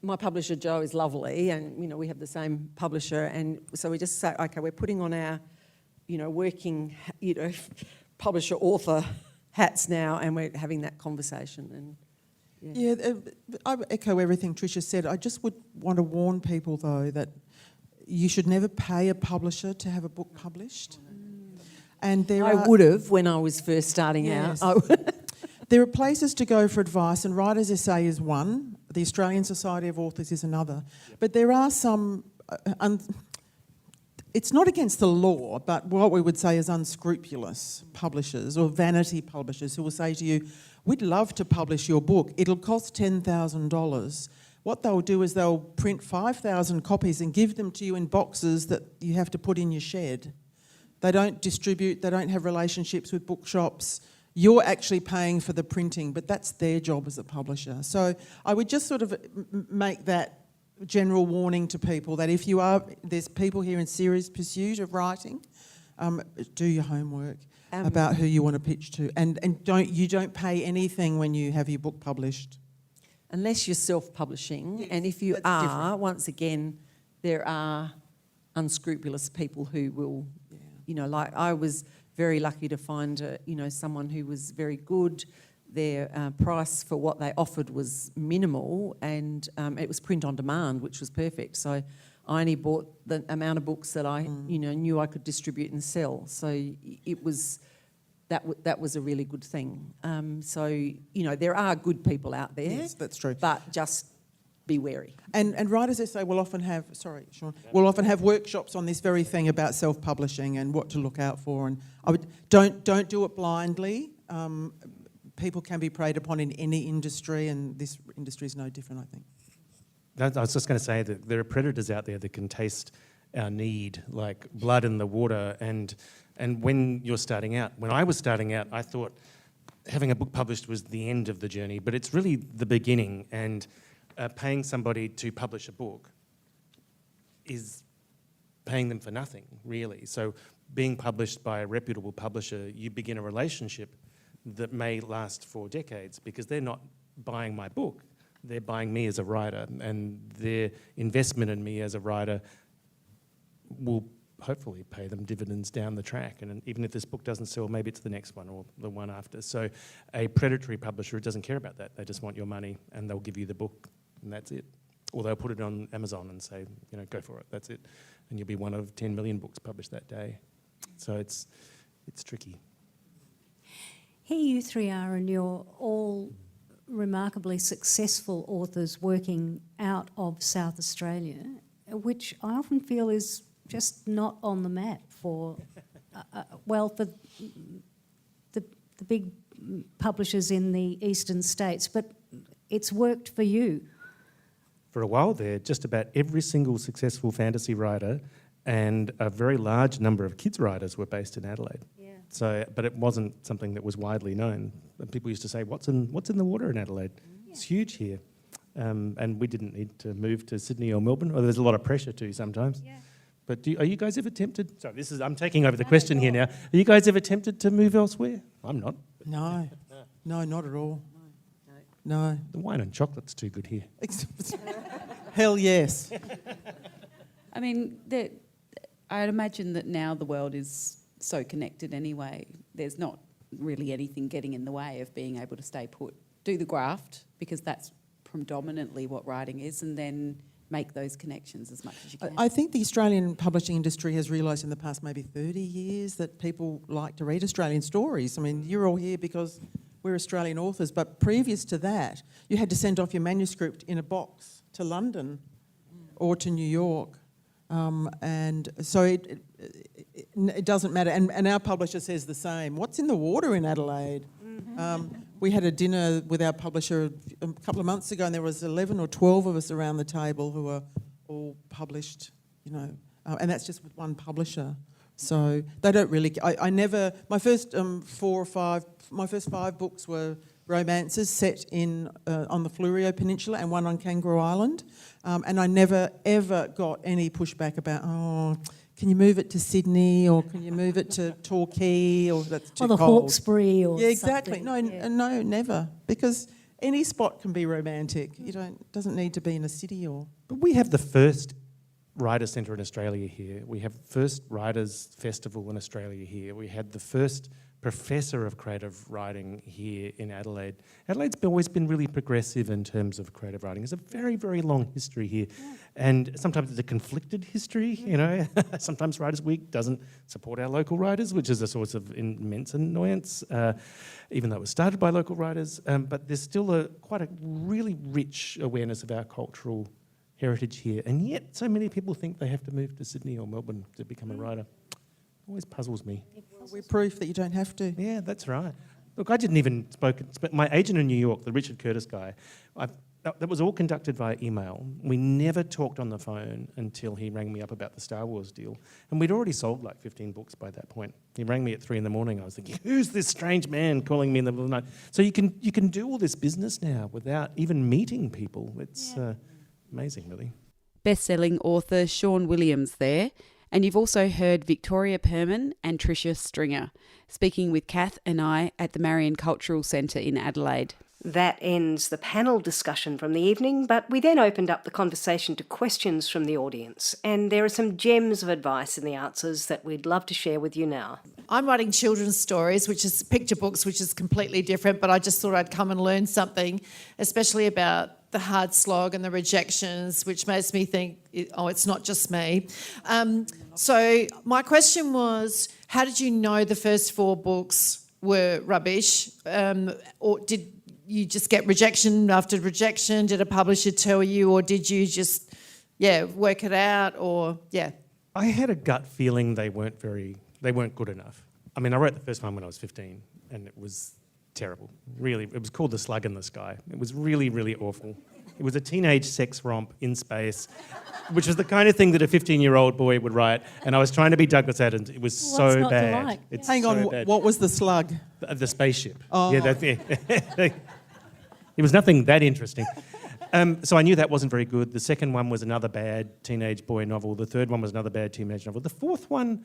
my publisher Jo is lovely, and we have the same publisher, and so we just say, okay, we're putting on our working publisher author hats now, and we're having that conversation. And I echo everything Tricia said. I just would want to warn people though that you should never pay a publisher to have a book published. And I would have when I was first starting out. There are places to go for advice, and Writers SA is one. The Australian Society of Authors is another. But there are some, it's not against the law, but what we would say is unscrupulous publishers or vanity publishers who will say to you, we'd love to publish your book. It'll cost $10,000. What they'll do is they'll print 5,000 copies and give them to you in boxes that you have to put in your shed. They don't distribute, they don't have relationships with bookshops. You're actually paying for the printing, but that's their job as a publisher. So I would just sort of make that general warning to people that if there's people here in serious pursuit of writing, do your homework about who you want to pitch to, and don't pay anything when you have your book published. Unless you're self-publishing, and if you are, different. Once again, there are unscrupulous people who will, like I was very lucky to find, someone who was very good. Their price for what they offered was minimal, and it was print on demand, which was perfect. So I only bought the amount of books that I, knew I could distribute and sell. So it was that was a really good thing. So there are good people out there. Yes, that's true. But just be wary. And Writers SA will often have, will often have workshops on this very thing about self-publishing and what to look out for. And I would don't do it blindly. People can be preyed upon in any industry, and this industry is no different, I think. I was just going to say that there are predators out there that can taste our need, like blood in the water. And when you're starting out, when I was starting out, I thought having a book published was the end of the journey, but it's really the beginning. And paying somebody to publish a book is paying them for nothing, really. So being published by a reputable publisher, you begin a relationship that may last for decades, because they're not buying my book, they're buying me as a writer, and their investment in me as a writer will hopefully pay them dividends down the track. And even if this book doesn't sell, maybe it's the next one or the one after. So a predatory publisher doesn't care about that. They just want your money, and they'll give you the book, and that's it. Or they'll put it on Amazon and say, go for it, that's it. And you'll be one of 10 million books published that day. So it's tricky. Here you three are, and you're all remarkably successful authors working out of South Australia, which I often feel is just not on the map for, for the big publishers in the eastern states, but it's worked for you. For a while there, just about every single successful fantasy writer and a very large number of kids writers were based in Adelaide. Yeah. So, but it wasn't something that was widely known. And people used to say, "What's in the water in Adelaide?" Yeah. It's huge here, and we didn't need to move to Sydney or Melbourne. Well, there's a lot of pressure too sometimes. Yeah. But are you guys ever tempted? Sorry, I'm taking over the question here now. Are you guys ever tempted to move elsewhere? I'm not. No, not at all. No. The wine and chocolate's too good here. Hell yes. I mean, I'd imagine that now the world is so connected anyway. There's not really anything getting in the way of being able to stay put. Do the graft, because that's predominantly what writing is, and then make those connections as much as you can. I think the Australian publishing industry has realised in the past maybe 30 years that people like to read Australian stories. I mean, you're all here because we're Australian authors, but previous to that, you had to send off your manuscript in a box to London or to New York. And so it doesn't matter. And our publisher says the same. What's in the water in Adelaide? We had a dinner with our publisher a couple of months ago, and there was 11 or 12 of us around the table who were all published, and that's just with one publisher. So they don't really... I never... My first 5 books were romances set on the Fleurieu Peninsula and one on Kangaroo Island, and I never, ever got any pushback about, can you move it to Sydney, or can you move it to Torquay, or that's too Or the cold. Hawkesbury or Yeah, exactly. something. No, never. Because any spot can be romantic. Doesn't need to be in a city or... But we have the first Writers' Centre in Australia here. We have the first Writers' Festival in Australia here. We had the first Professor of Creative Writing here in Adelaide. Adelaide's always been really progressive in terms of creative writing. There's a very, very long history here. Yeah. And sometimes it's a conflicted history, Sometimes Writers' Week doesn't support our local writers, which is a source of immense annoyance, even though it was started by local writers. But there's still quite a really rich awareness of our cultural heritage here. And yet so many people think they have to move to Sydney or Melbourne to become a writer. Always puzzles me. We're proof that you don't have to. Yeah, that's right. Look, I didn't even my agent in New York, the Richard Curtis guy, that was all conducted via email. We never talked on the phone until he rang me up about the Star Wars deal. And we'd already sold like 15 books by that point. He rang me at 3 a.m. I was thinking, who's this strange man calling me in the middle of the night? So you can do all this business now without even meeting people. It's amazing, really. Best-selling author Sean Williams there. And you've also heard Victoria Perman and Tricia Stringer speaking with Cath and I at the Marion Cultural Centre in Adelaide. That ends the panel discussion from the evening, but we then opened up the conversation to questions from the audience, and there are some gems of advice in the answers that we'd love to share with you now. I'm writing children's stories, which is picture books, which is completely different, but I just thought I'd come and learn something, especially about the hard slog and the rejections, which makes me think, it's not just me. So my question was, how did you know the first 4 books were rubbish? Or did you just get rejection after rejection? Did a publisher tell you, or did you just, work it out, or, I had a gut feeling they weren't good enough. I mean, I wrote the first one when I was 15, and it was terrible. Really, it was called The Slug in the Sky. It was really, really awful. It was a teenage sex romp in space, which was the kind of thing that a 15-year-old boy would write, and I was trying to be Douglas Adams. It was so bad. Hang on, what was the slug? The spaceship. Oh. Yeah, it was nothing that interesting. So I knew that wasn't very good. The second one was another bad teenage boy novel. The third one was another bad teenage novel. The fourth one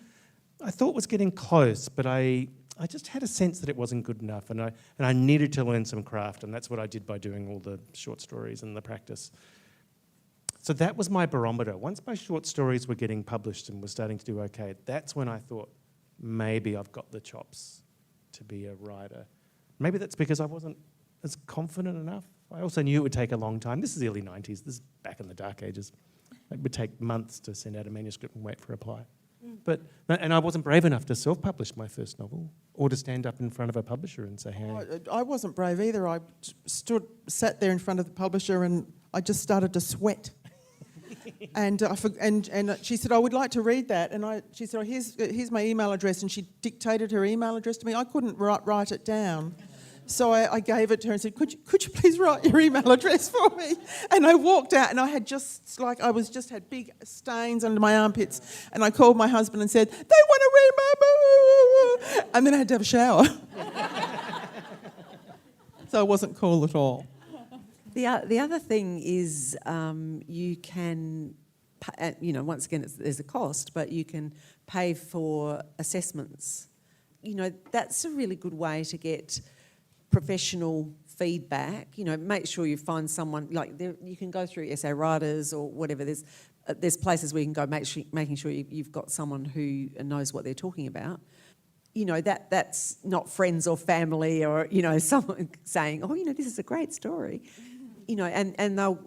I thought was getting close, but I just had a sense that it wasn't good enough, and I needed to learn some craft, and that's what I did by doing all the short stories and the practice. So that was my barometer. Once my short stories were getting published and were starting to do okay, that's when I thought, maybe I've got the chops to be a writer. Maybe that's because I wasn't as confident enough. I also knew it would take a long time. This is the early 90s. This is back in the dark ages. It would take months to send out a manuscript and wait for a reply. And I wasn't brave enough to self-publish my first novel or to stand up in front of a publisher and say, hey. I wasn't brave either. I sat there in front of the publisher and I just started to sweat. And she said, I would like to read that. And she said, here's my email address. And she dictated her email address to me. I couldn't write it down. So I gave it to her and said, could you please write your email address for me? And I walked out and I had had big stains under my armpits. And I called my husband and said, they want to read my book. And then I had to have a shower. So I wasn't cool at all. The other thing is you can once again, there's a cost, but you can pay for assessments. That's a really good way to get professional feedback. Make sure you find someone, you can go through essay writers or whatever. There's places where you can go, making sure you've got someone who knows what they're talking about. That's not friends or family or, someone saying, this is a great story. And they'll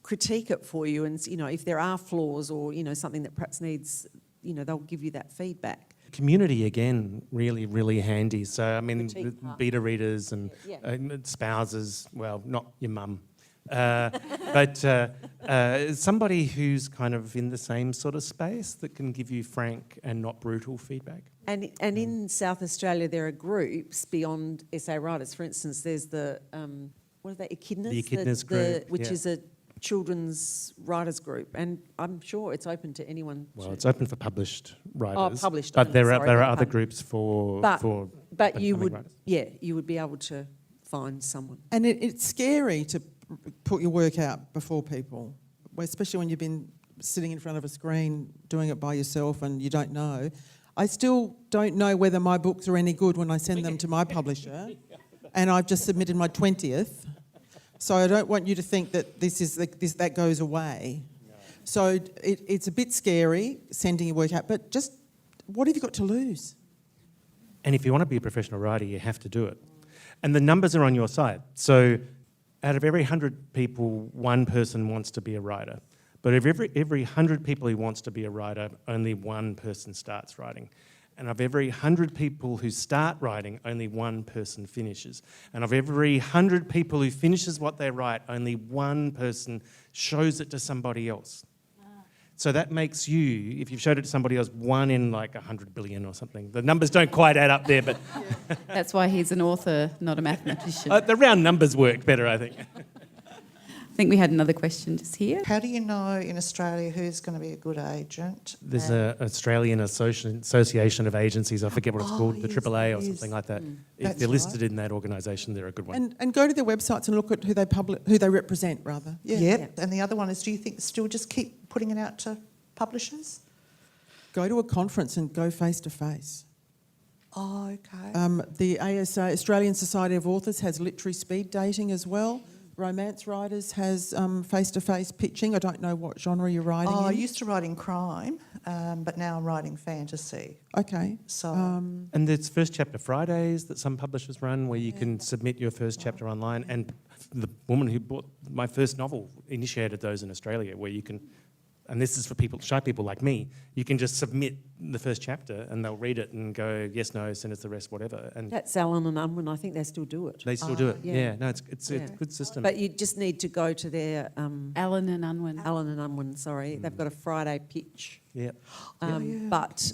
critique it for you, and, if there are flaws or, something that perhaps needs, they'll give you that feedback. Community, again, really, really handy. So, beta readers and spouses, well, not your mum, but somebody who's kind of in the same sort of space that can give you frank and not brutal feedback. And in South Australia, there are groups beyond essay writers. For instance, there's the, what are they, Echidnas? The Echidnas group, which is a children's writers group, and I'm sure it's open to anyone. Well, it's open for published writers. Oh, published. But there are other groups for you would writers. you would be able to find someone. And it's scary to put your work out before people, especially when you've been sitting in front of a screen doing it by yourself and you don't know. I still don't know whether my books are any good when I send them to my publisher, and I've just submitted my 20th. So I don't want you to think that that goes away. No. So it's a bit scary sending your work out, but just what have you got to lose? And if you want to be a professional writer, you have to do it. And the numbers are on your side. So out of every 100 people, one person wants to be a writer. But of every 100 people who wants to be a writer, only one person starts writing. And of every 100 people who start writing, only one person finishes. And of every 100 people who finishes what they write, only one person shows it to somebody else. So that makes you, if you've showed it to somebody else, 1 in 100 billion or something. The numbers don't quite add up there, but... That's why he's an author, not a mathematician. The round numbers work better, I think. I think we had another question just here. How do you know in Australia who's going to be a good agent? There's an Australian Association of Agencies, I forget what it's called, the AAA or something like that. If they're listed in that organisation, they're a good one. And go to their websites and look at who they represent, rather. Yeah. Yep. And the other one is, do you think still just keep putting it out to publishers? Go to a conference and go face to face. Oh, okay. The ASA, Australian Society of Authors, has literary speed dating as well. Romance Writers has face-to-face pitching. I don't know what genre you're writing in. I used to write in crime, but now I'm writing fantasy. Okay. So, and there's First Chapter Fridays that some publishers run where you can submit your first chapter online. And the woman who bought my first novel initiated those in Australia, where you can, and this is for shy people like me, you can just submit the first chapter and they'll read it and go, yes, no, send us the rest, whatever. And that's Allen and Unwin. I think they still do it. They still do it. Yeah. No, it's a good system. But you just need to go to their... Allen and Unwin. Allen and Unwin, sorry. They've got a Friday pitch. Yeah. But,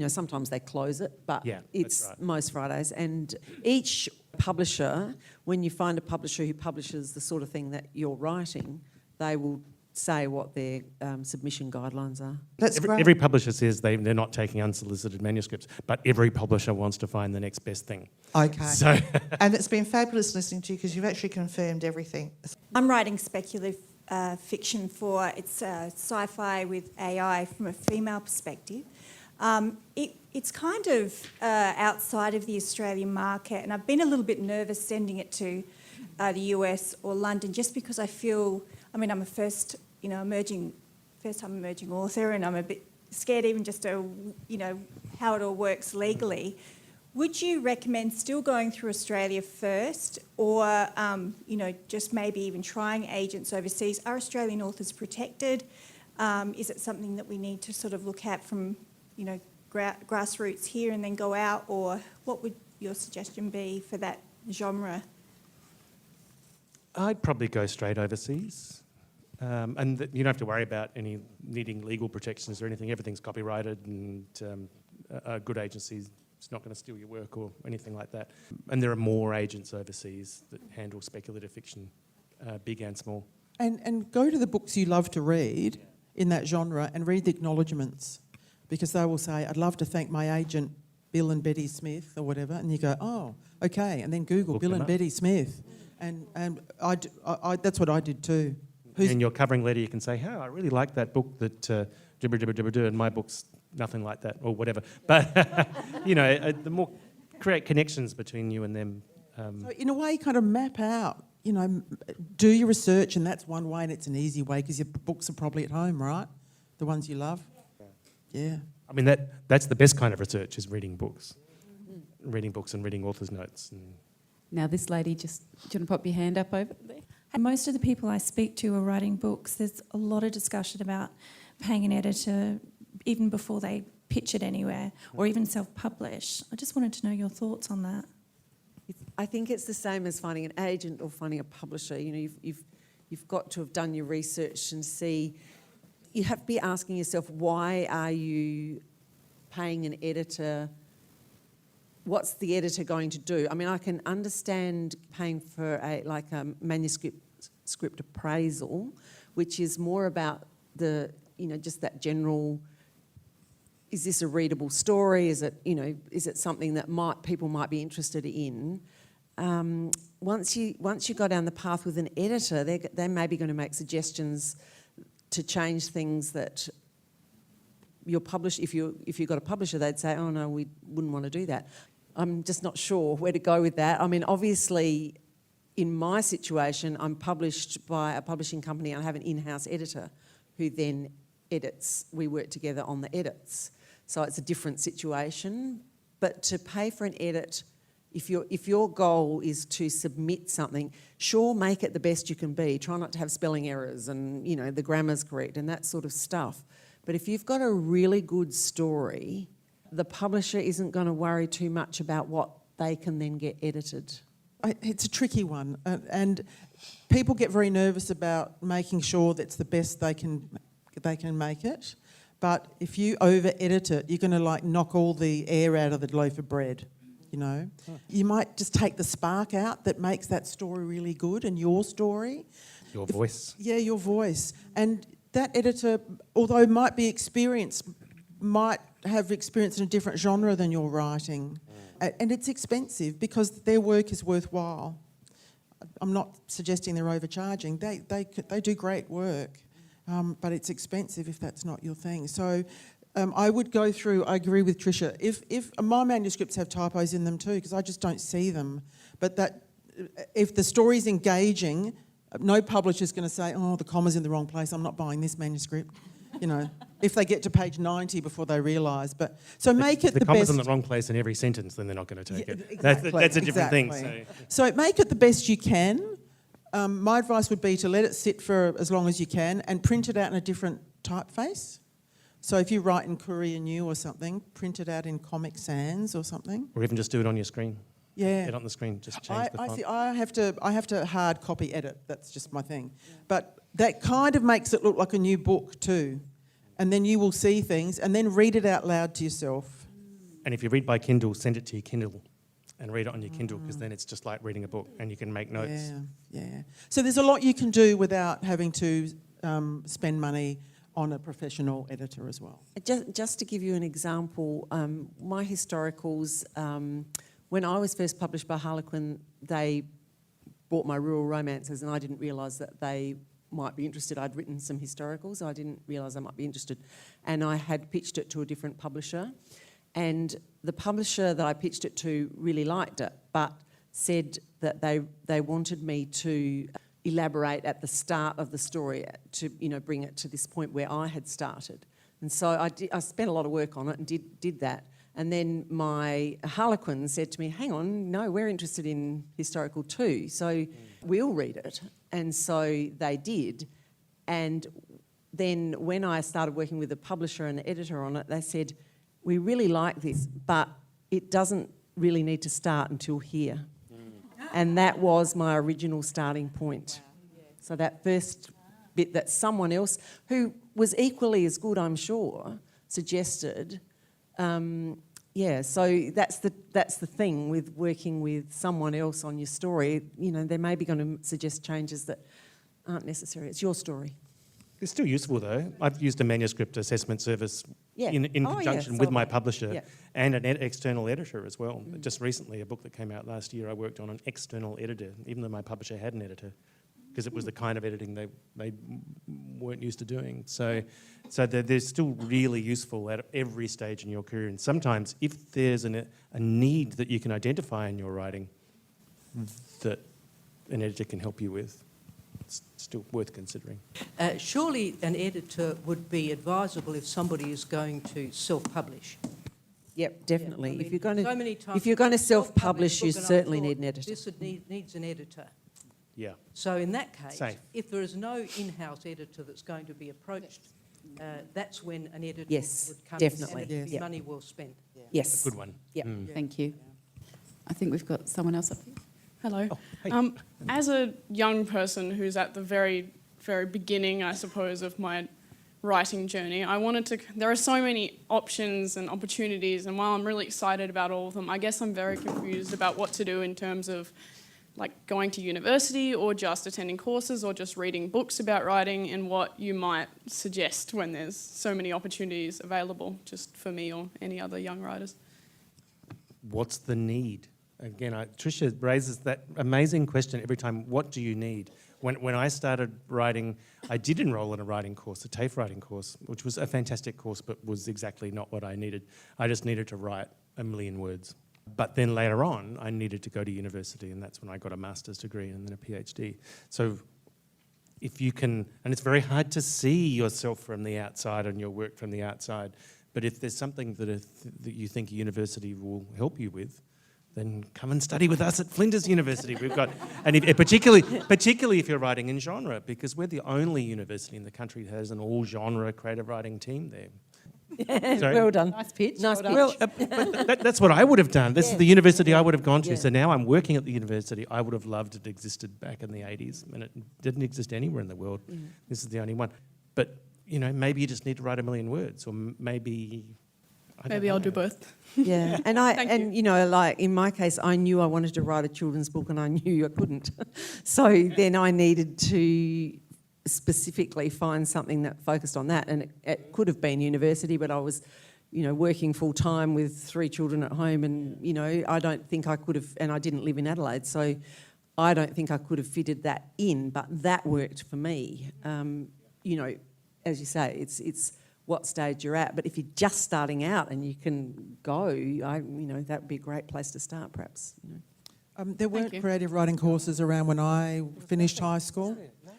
sometimes they close it, but it's right. Most Fridays. And each publisher, when you find a publisher who publishes the sort of thing that you're writing, they will say what their submission guidelines are. That's great. Every publisher says they're not taking unsolicited manuscripts, but every publisher wants to find the next best thing. Okay. So and it's been fabulous listening to you because you've actually confirmed everything. I'm writing speculative fiction it's sci-fi with AI from a female perspective. It's kind of outside of the Australian market, and I've been a little bit nervous sending it to the US or London just because I feel... I'm a first-time emerging author, and I'm a bit scared even just to, how it all works legally. Would you recommend still going through Australia first, or, just maybe even trying agents overseas? Are Australian authors protected? Is it something that we need to sort of look at from, grassroots here and then go out, or what would your suggestion be for that genre? I'd probably go straight overseas. And you don't have to worry about any needing legal protections or anything. Everything's copyrighted, and a good agency is not going to steal your work or anything like that. And there are more agents overseas that handle speculative fiction, big and small. And go to the books you love to read in that genre and read the acknowledgements, because they will say, I'd love to thank my agent, Bill and Betty Smith, or whatever. And you go, oh, okay. And then Google Bill and Betty Smith. And I that's what I did too. In your covering letter, you can say, I really like that book that and my book's nothing like that, or whatever. But, the more create connections between you and them. So in a way, kind of map out, do your research, and that's one way, and it's an easy way because your books are probably at home, right? The ones you love. Yeah. I mean, that's the best kind of research, is reading books. Reading books and reading authors' notes. Now this lady do you want to pop your hand up over there? Most of the people I speak to are writing books. There's a lot of discussion about paying an editor even before they pitch it anywhere, or even self-publish. I just wanted to know your thoughts on that. I think it's the same as finding an agent or finding a publisher. You've got to have done your research and see. You have to be asking yourself, why are you paying an editor? What's the editor going to do? I mean, I can understand paying for a manuscript appraisal, which is more about just that general. Is this a readable story? Is it something that people might be interested in? Once you go down the path with an editor, they may be going to make suggestions to change things that your publisher, if you've got a publisher, they'd say, oh no, we wouldn't want to do that. I'm just not sure where to go with that. I mean, obviously, in my situation, I'm published by a publishing company and I have an in-house editor who then edits. We work together on the edits. So it's a different situation. But to pay for an edit, if your goal is to submit something, sure, make it the best you can be. Try not to have spelling errors and, the grammar's correct and that sort of stuff. But if you've got a really good story, the publisher isn't going to worry too much about what they can then get edited. It's a tricky one, and people get very nervous about making sure that's the best they can make it. But if you over-edit it, you're going to knock all the air out of the loaf of bread. You might just take the spark out that makes that story really good, and your story. Your voice. Yeah, your voice. And that editor, although might be experienced, might have experience in a different genre than you're writing. And it's expensive because their work is worthwhile. I'm not suggesting they're overcharging. They do great work, but it's expensive if that's not your thing. So I would go through, I agree with Tricia, if my manuscripts have typos in them too, because I just don't see them, but that if the story's engaging, no publisher's going to say, oh, the comma's in the wrong place, I'm not buying this manuscript. If they get to page 90 before they realise. But so make it the best. The comma's in the wrong place in every sentence, then they're not going to take it. Exactly, that's a different thing. So make it the best you can. My advice would be to let it sit for as long as you can and print it out in a different typeface. So if you write in Courier New or something, print it out in Comic Sans or something. Or even just do it on your screen. Yeah. Get on the screen, just change the font. I have to hard copy edit. That's just my thing. Yeah. But that kind of makes it look like a new book too. And then you will see things and then read it out loud to yourself. And if you read by Kindle, send it to your Kindle and read it on your Kindle, because then it's just like reading a book and you can make notes. Yeah. So there's a lot you can do without having to spend money on a professional editor as well. Just to give you an example, my historicals, when I was first published by Harlequin, they bought my rural romances and I didn't realise that they might be interested. I'd written some historicals, I didn't realise I might be interested. And I had pitched it to a different publisher. And the publisher that I pitched it to really liked it, but said that they wanted me to elaborate at the start of the story to bring it to this point where I had started. And so I spent a lot of work on it and did that. And then my Harlequin said to me, hang on, no, we're interested in historical too, so we'll read it. And so they did. And then when I started working with the publisher and the editor on it, they said, we really like this, but it doesn't really need to start until here. And that was my original starting point. So that first bit that someone else, who was equally as good, I'm sure, suggested. So that's the thing with working with someone else on your story. They may be going to suggest changes that aren't necessary. It's your story. It's still useful though. I've used a manuscript assessment service in conjunction with my publisher and an external editor as well. Just recently, a book that came out last year, I worked on an external editor, even though my publisher had an editor. because it was the kind of editing they weren't used to doing. So they're still really useful at every stage in your career. And sometimes if there's a need that you can identify in your writing that an editor can help you with, it's still worth considering. Surely an editor would be advisable if somebody is going to self-publish. Yep, definitely. Yeah, I mean, if you're going to so many times if you're going to self-publish self-publish, you book and I certainly thought, need an editor. This needs an editor. Yeah. So in that case, Safe. if there is no in-house editor that's going to be approached, that's when an editor Yes, would come definitely. in, and it'd be Yes. money well spent. Yes. Good one. Yep. Thank you. I think we've got someone else up here. Hello. Oh, hey. As a young person who's at the very, very beginning, I suppose, of my writing journey, there are so many options and opportunities, and while I'm really excited about all of them, I guess I'm very confused about what to do in terms of like going to university or just attending courses or just reading books about writing, and what you might suggest when there's so many opportunities available just for me or any other young writers. What's the need? Again, Tricia raises that amazing question every time, what do you need? When I started writing, I did enrol in a writing course, a TAFE writing course, which was a fantastic course, but was exactly not what I needed. I just needed to write 1 million words. But then later on, I needed to go to university, and that's when I got a master's degree and then a PhD. So if you can, and it's very hard to see yourself from the outside and your work from the outside, but if there's something that you think a university will help you with, then come and study with us at Flinders University. We've got, and particularly if you're writing in genre, because we're the only university in the country that has an all-genre creative writing team there. Well done. Nice pitch. But that's what I would have done. This is the university I would have gone to. Yeah. So now I'm working at the university. I would have loved it existed back in the 80s, and it didn't exist anywhere in the world. This is the only one. But, maybe you just need to write 1 million words, or maybe... Maybe I'll do both. Yeah, and like in my case, I knew I wanted to write a children's book, and I knew I couldn't. So then I needed to specifically find something that focused on that, and it could have been university, but I was, working full time with 3 children at home, and I don't think I could have, and I didn't live in Adelaide, so I don't think I could have fitted that in, but that worked for me. As you say, it's what stage you're at. But if you're just starting out and you can go, that would be a great place to start, perhaps. There weren't creative writing courses around when I finished high school.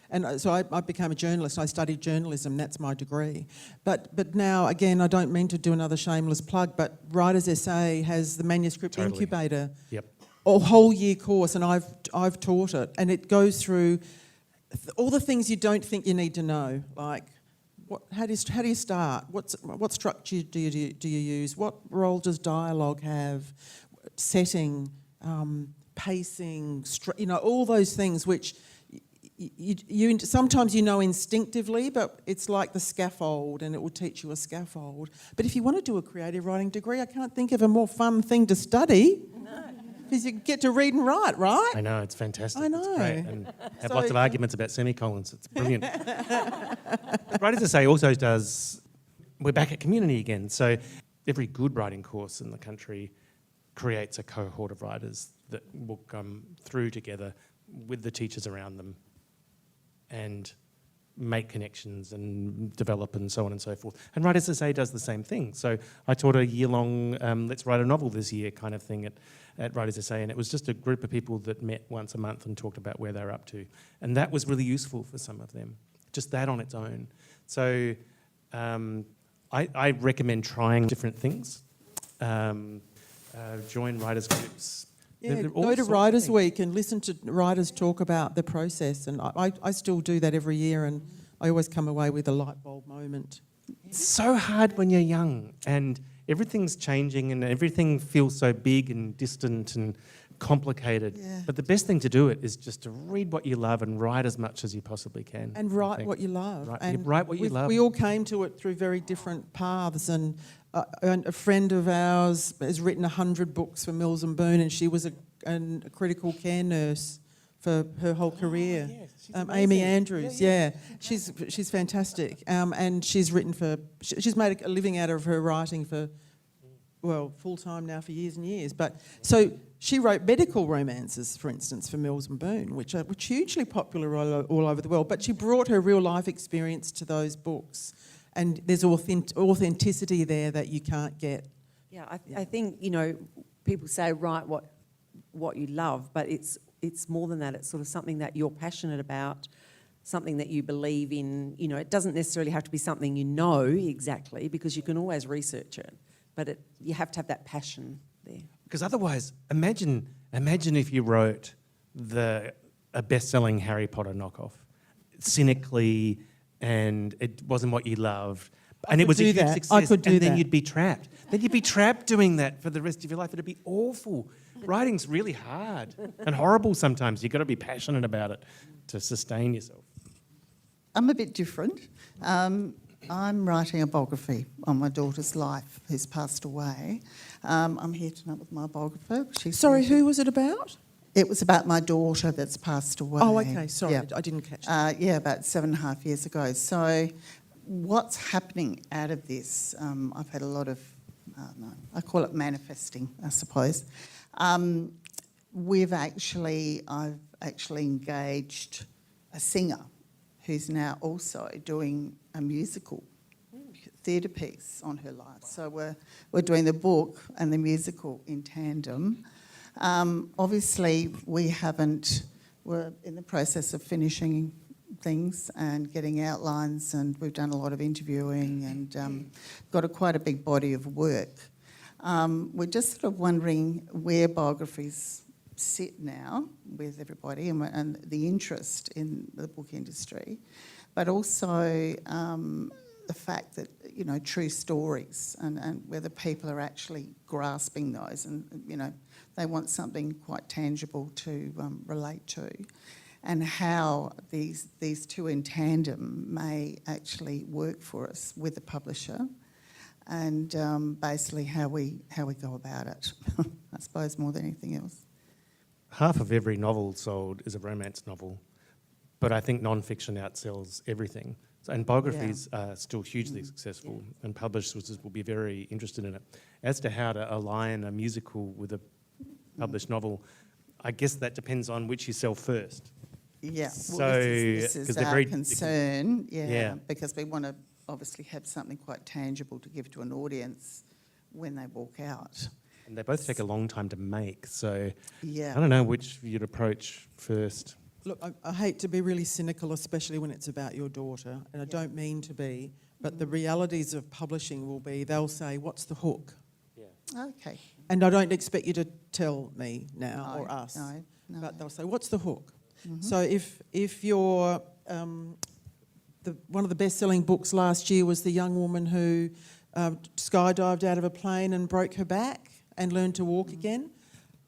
And so I became a journalist. I studied journalism. That's my degree. But now, again, I don't mean to do another shameless plug, but Writers SA has the manuscript incubator. Yep. A whole year course, and I've taught it. And it goes through all the things you don't think you need to know, like how do you start? What structure do you use? What role does dialogue have? Setting, pacing, all those things which you sometimes instinctively, but it's like the scaffold, and it will teach you a scaffold. But if you want to do a creative writing degree, I can't think of a more fun thing to study. Because you get to read and write, right? I know, it's fantastic. I know. It's great. And have lots of arguments about semicolons. It's brilliant. Writers SA also does, we're back at community again. So every good writing course in the country creates a cohort of writers that will come through together with the teachers around them and make connections and develop and so on and so forth. And Writers SA does the same thing. So I taught a year-long let's write a novel this year kind of thing at Writers SA, and it was just a group of people that met once a month and talked about where they were up to. And that was really useful for some of them, just that on its own. So I recommend trying different things. Join writers groups. Yeah, go to Writers Week and listen to writers talk about the process. And I still do that every year, and I always come away with a light bulb moment. It's so hard when you're young and everything's changing and everything feels so big and distant and complicated. Yeah. But the best thing to do it is just to read what you love and write as much as you possibly can. And write what you love. Write what you love. We all came to it through very different paths, and a friend of ours has written 100 books for Mills and Boon, and she was a critical care nurse for her whole career. Amy Andrews, she's fantastic, and she's made a living out of her writing for full time now for years and years. But so She wrote medical romances, for instance, for Mills and Boon, which are hugely popular all over the world. But she brought her real life experience to those books, and there's authenticity there that you can't get. Yeah, I think, you know, people say write what you love, but it's more than that. It's sort of something that you're passionate about, something that you believe in. You know, it doesn't necessarily have to be something you know exactly, because you can always research it, but you have to have that passion there. Because otherwise, imagine if you wrote a best-selling Harry Potter knockoff, cynically, and it wasn't what you loved, and it was a huge success, and then you'd be trapped. Then you'd be trapped doing that for the rest of your life. It'd be awful. Writing's really hard and horrible sometimes. You've got to be passionate about it to sustain yourself. I'm a bit different. I'm writing a biography on my daughter's life, who's passed away. I'm here tonight with my biographer. Sorry, who was it about? It was about my daughter that's passed away. Oh, okay, sorry, yeah. I didn't catch that. Yeah, about 7.5 years ago. So what's happening out of this? I've had a lot of, I call it manifesting, I suppose. I've actually engaged a singer who's now also doing a musical theatre piece on her life. So we're doing the book and the musical in tandem. Obviously, we're in the process of finishing things and getting outlines, and we've done a lot of interviewing and got quite a big body of work. We're just sort of wondering where biographies sit now with everybody and the interest in the book industry, but also the fact that, you know, true stories and whether people are actually grasping those and, you know, they want something quite tangible to relate to, and how these two in tandem may actually work for us with the publisher, and basically how we go about it, I suppose, more than anything else. Half of every novel sold is a romance novel, but I think non-fiction outsells everything. And biographies are still hugely successful, and publishers will be very interested in it. As to how to align a musical with a published novel, I guess that depends on which you sell first. Yeah, so well, this is our very concern, because we want to obviously have something quite tangible to give to an audience when they walk out. And they both take a long time to make, so yeah. I don't know which you'd approach first. Look, I hate to be really cynical, especially when it's about your daughter, and I don't mean to be, but the realities of publishing will be, they'll say, what's the hook? Yeah. Okay. And I don't expect you to tell me now or us, but they'll say, what's the hook? Mm-hmm. So if you're, one of the best-selling books last year was the young woman who skydived out of a plane and broke her back and learned to walk again.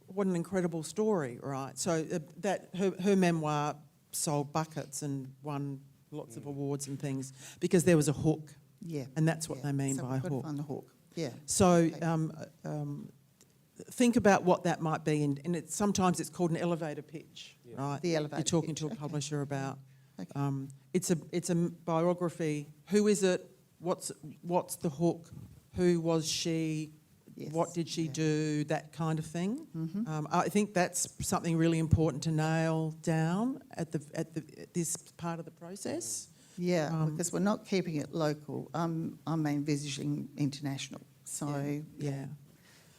What an incredible story, right? So that her memoir sold buckets and won lots of awards and things because there was a hook. Yeah. And that's what they mean by hook. On the hook. Yeah. So think about what that might be, and sometimes it's called an elevator pitch, right? The elevator You're talking pitch, to a publisher about. Okay. It's a biography. Who is it? What's the hook? Who was she? Yes. What did she do? That kind of thing. Mm-hmm. I think that's something really important to nail down at this part of the process. Yeah, because we're not keeping it local. I'm envisaging international. So yeah.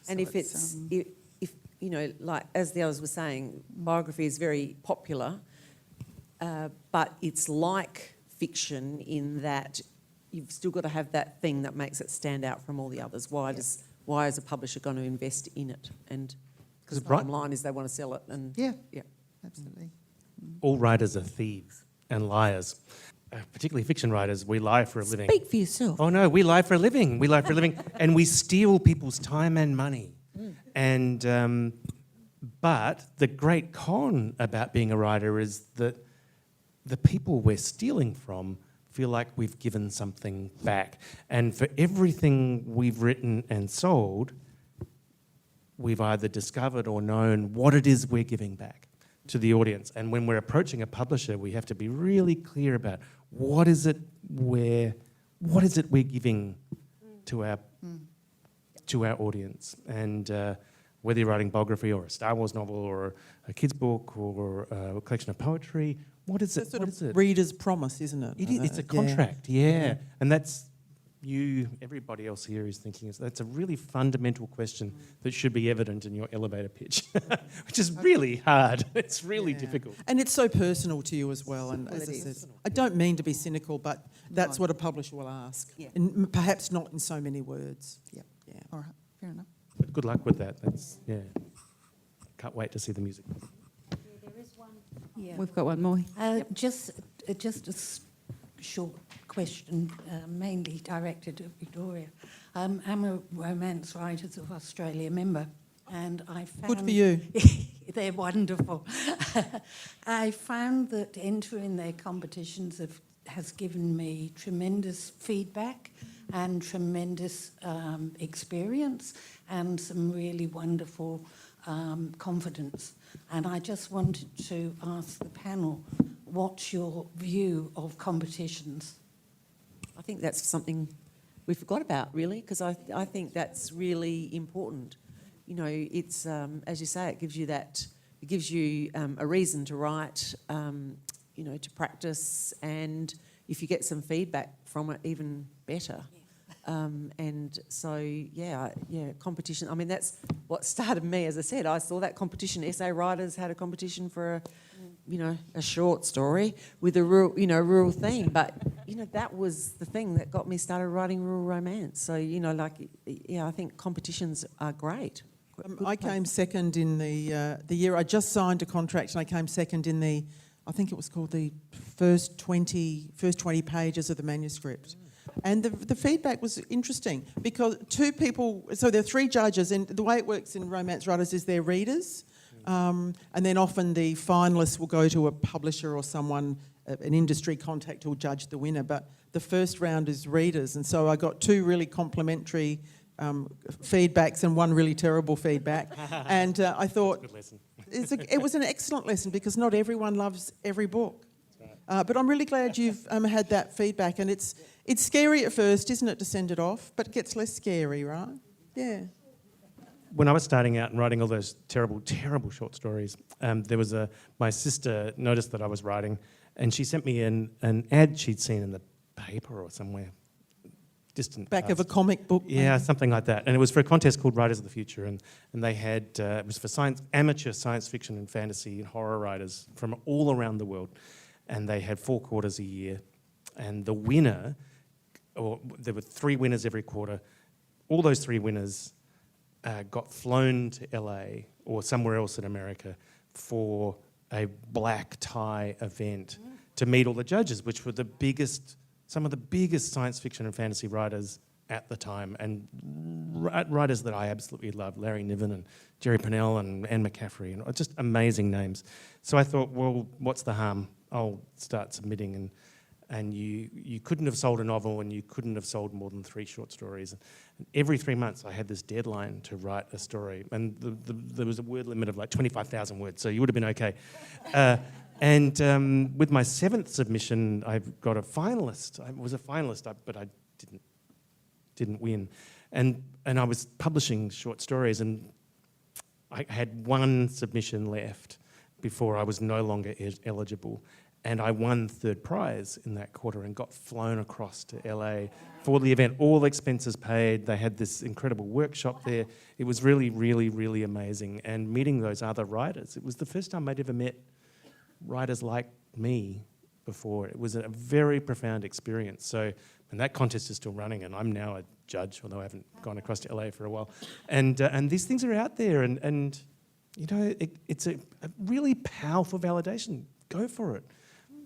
And if it's if you know, like as the others were saying, biography is very popular, but it's like fiction in that you've still got to have that thing that makes it stand out from all the others. Why is a publisher going to invest in it? And because the bottom line is they want to sell it. And yeah, absolutely. All writers are thieves and liars. Particularly fiction writers, we lie for a living. Speak for yourself. Oh no, we lie for a living. We lie for a living, and we steal people's time and money. And but the great con about being a writer is that the people we're stealing from feel like we've given something back. And for everything we've written and sold, we've either discovered or known what it is we're giving back to the audience. And when we're approaching a publisher, we have to be really clear about what is it we're giving to our audience. And whether you're writing biography or a Star Wars novel or a kid's book or a collection of poetry. What is it? It's sort What of is it? reader's promise, isn't it? It is, it's a contract, yeah. And that's everybody else here is thinking, that's a really fundamental question that should be evident in your elevator pitch, which is really hard. It's really difficult. And it's so personal to you as well. And as I said, I don't mean to be cynical, but that's what a publisher will ask. Yeah. And perhaps not in so many words. Yeah. All right. Fair enough. But good luck with that. That's, can't wait to see the music. Yeah. We've got one more. Just a short question, mainly directed at Victoria. I'm a Romance Writers of Australia member, and I found... Good for you. They're wonderful. I found that entering their competitions has given me tremendous feedback and tremendous experience and some really wonderful confidence. And I just wanted to ask the panel, what's your view of competitions? I think that's something we forgot about, really, because I think that's really important. You know, it's as you say, it gives you a reason to write, to practice, and if you get some feedback from it, even better. And so, competition. I mean, that's what started me. As I said, I saw that competition. Essay writers had a competition for a short story with a rural theme. But that was the thing that got me started writing rural romance. So I think competitions are great. I came second in the year I just signed a contract, and I came second in I think it was called the first 20 pages of the manuscript. And the feedback was interesting because two people, so there are three judges, and the way it works in Romance Writers is they're readers, and then often the finalists will go to a publisher or someone, an industry contact who'll judge the winner, but the first round is readers. And so I got two really complimentary feedbacks and one really terrible feedback. And I thought Good lesson. it was an excellent lesson because not everyone loves every book. But I'm really glad you've had that feedback, and it's scary at first, isn't it, to send it off? But it gets less scary, right? Yeah. When I was starting out and writing all those terrible, terrible short stories, there was my sister noticed that I was writing, and she sent me an ad she'd seen in the paper or somewhere distant Back past. of a comic book. Yeah, something like that. And it was for a contest called Writers of the Future, and they had it was for amateur science fiction and fantasy and horror writers from all around the world. And they had 4 quarters a year. And the winner, there were 3 winners every quarter. All those 3 winners got flown to LA or somewhere else in America for a black tie event to meet all the judges, which were some of the biggest science fiction and fantasy writers at the time, and writers that I absolutely loved, Larry Niven and Jerry Pournelle and Anne McCaffrey, and just amazing names. So I thought, well, what's the harm? I'll start submitting, and you couldn't have sold a novel, and you couldn't have sold more than 3 short stories. And every 3 months I had this deadline to write a story, and there was a word limit of like 25,000 words, so you would have been okay. And with my 7th submission, I got a finalist. I was a finalist, but I didn't win. And I was publishing short stories, and I had 1 submission left before I was no longer eligible. And I won 3rd prize in that quarter and got flown across to LA for the event, all expenses paid. They had this incredible workshop there. It was really, really, really amazing. And meeting those other writers, it was the first time I'd ever met writers like me before. It was a very profound experience. So, and that contest is still running, and I'm now a judge, although I haven't gone across to LA for a while. And these things are out there, and it's a really powerful validation. Go for it.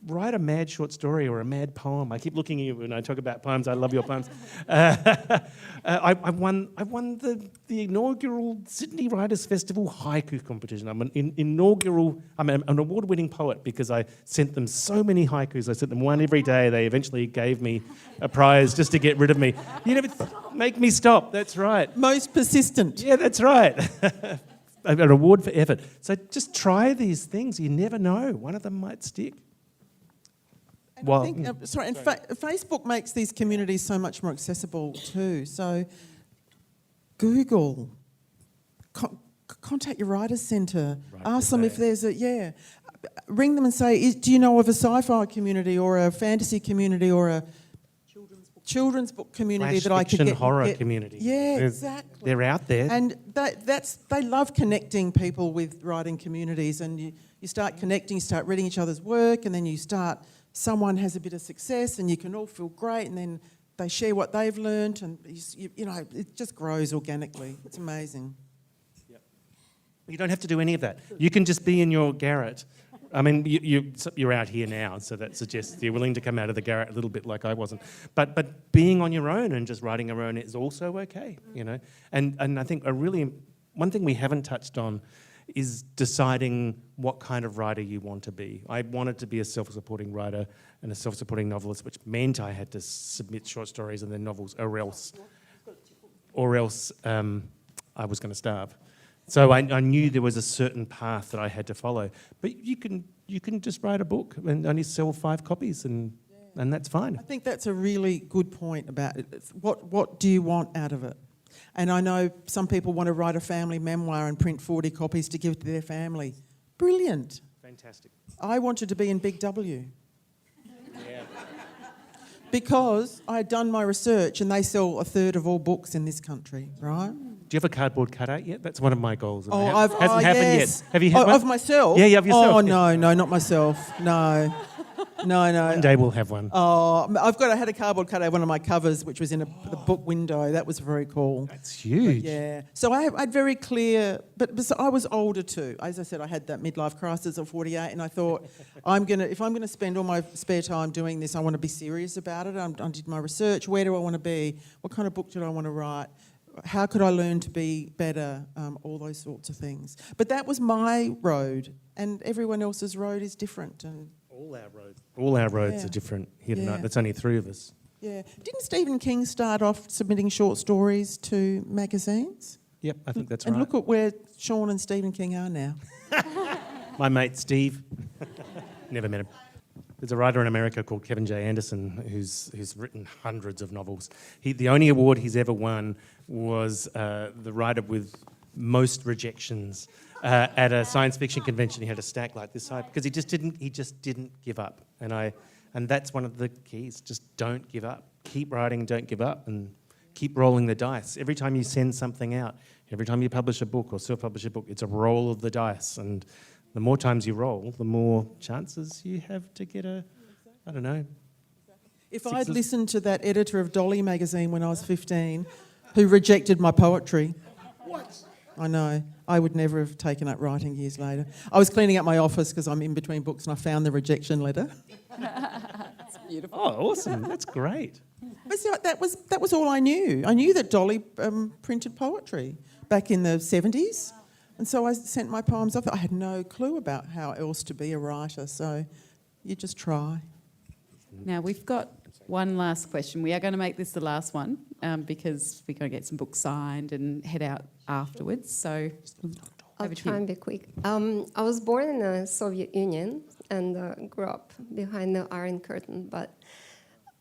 Write a mad short story or a mad poem. I keep looking at you when I talk about poems. I love your poems. I won the inaugural Sydney Writers' Festival haiku competition. I'm an award-winning poet because I sent them so many haikus. I sent them one every day. They eventually gave me a prize just to get rid of me. Make me stop. That's right. Most persistent. Yeah, that's right. An award for effort. So just try these things. You never know. One of them might stick. I think, Facebook makes these communities so much more accessible too. So Google contact your writers' centre. Ask them if there's ring them and say, do you know of a sci-fi community or a fantasy community or a children's book community that I could get... horror community. Yeah, exactly. They're out there. And they love connecting people with writing communities, and you start connecting, you start reading each other's work, and then someone has a bit of success and you can all feel great, and then they share what they've learnt, and it just grows organically. It's amazing. You don't have to do any of that. You can just be in your garret. I mean, you're out here now, so that suggests you're willing to come out of the garret a little bit, like I wasn't. But being on your own and just writing your own is also okay, you know. And I think one thing we haven't touched on is deciding what kind of writer you want to be. I wanted to be a self-supporting writer and a self-supporting novelist, which meant I had to submit short stories and then novels, or else I was going to starve. So I knew there was a certain path that I had to follow. But you can just write a book and only sell 5 copies, and that's fine. I think that's a really good point about it. What do you want out of it? And I know some people want to write a family memoir and print 40 copies to give to their family. Brilliant. Fantastic. I wanted to be in Big W. Because I had done my research and they sell a third of all books in this country, right? Do you have a cardboard cutout yet? That's one of my goals. Hasn't happened yes. yet. Have you had one? Of myself? Yeah, of yourself. Oh, no, not myself. No. One day we'll have one. Oh, I had a cardboard cutout of one of my covers, which was in the book window. That was very cool. That's huge. But yeah. So I had very clear, but I was older too. As I said, I had that midlife crisis of 48, and I thought, if I'm going to spend all my spare time doing this, I want to be serious about it. I did my research. Where do I want to be? What kind of book did I want to write? How could I learn to be better? All those sorts of things. But that was my road, and everyone else's road is different. And all our roads are different here tonight. That's only 3 of us. Yeah. Didn't Stephen King start off submitting short stories to magazines? Yep, I think that's and right. And look at where Sean and Stephen King are now. My mate Steve. Never met him. There's a writer in America called Kevin J. Anderson who's written hundreds of novels. The only award he's ever won was the writer with most rejections at a science fiction convention. He had a stack like this high because he just didn't give up. And that's one of the keys. Just don't give up. Keep writing, don't give up, and keep rolling the dice. Every time you send something out, every time you publish a book or self-publish a book, it's a roll of the dice. And the more times you roll, the more chances you have to get I don't know. If I'd listened to that editor of Dolly magazine when I was 15, who rejected my poetry. What? I know. I would never have taken up writing years later. I was cleaning up my office because I'm in between books, and I found the rejection letter. That's beautiful. Oh, awesome. That's great. That was all I knew. I knew that Dolly printed poetry back in the 70s. And so I sent my poems off. I had no clue about how else to be a writer, so you just try. Now, we've got one last question. We are going to make this the last one because we're going to get some books signed and head out afterwards. So I'll try and be quick. I was born in the Soviet Union and grew up behind the Iron Curtain, but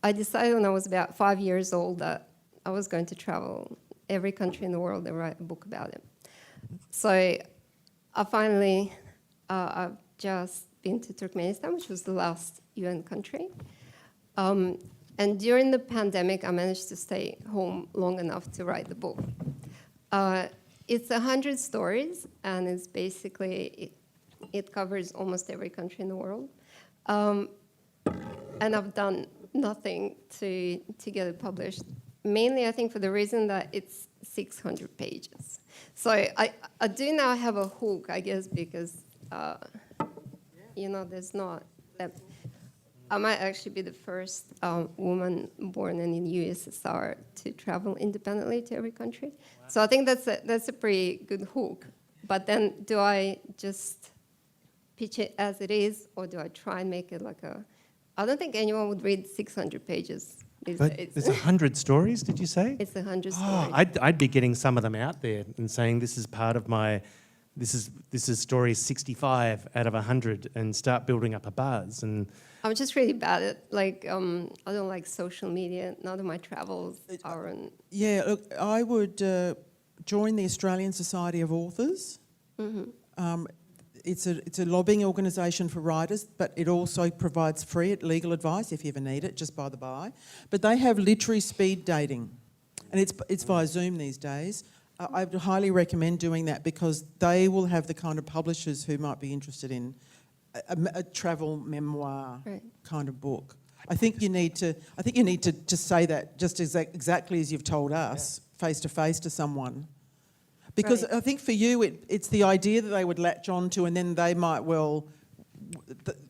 I decided when I was about 5 years old that I was going to travel every country in the world and write a book about it. So I've just been to Turkmenistan, which was the last UN country. And during the pandemic, I managed to stay home long enough to write the book. It's 100 stories, and it's basically, it covers almost every country in the world. And I've done nothing to get it published. Mainly, I think, for the reason that it's 600 pages. So I do now have a hook, I guess, because, there's not that... I might actually be the first woman born in the USSR to travel independently to every country. So I think that's a pretty good hook. But then do I just pitch it as it is, or do I try and make it like a... I don't think anyone would read 600 pages these days. There's 100 stories, did you say? It's 100 stories. I'd be getting some of them out there and saying this is part of my... This is story 65 out of 100, and start building up a buzz. And I'm just really bad at, I don't like social media. None of my travels are on... Yeah, look, I would join the Australian Society of Authors. It's a lobbying organisation for writers, but it also provides free legal advice if you ever need it, just by the by. But they have literary speed dating, and it's via Zoom these days. I would highly recommend doing that because they will have the kind of publishers who might be interested in a travel memoir kind of book. I think you need to just say that just exactly as you've told us, face to face to someone. Because I think for you, it's the idea that they would latch on to, and then they might well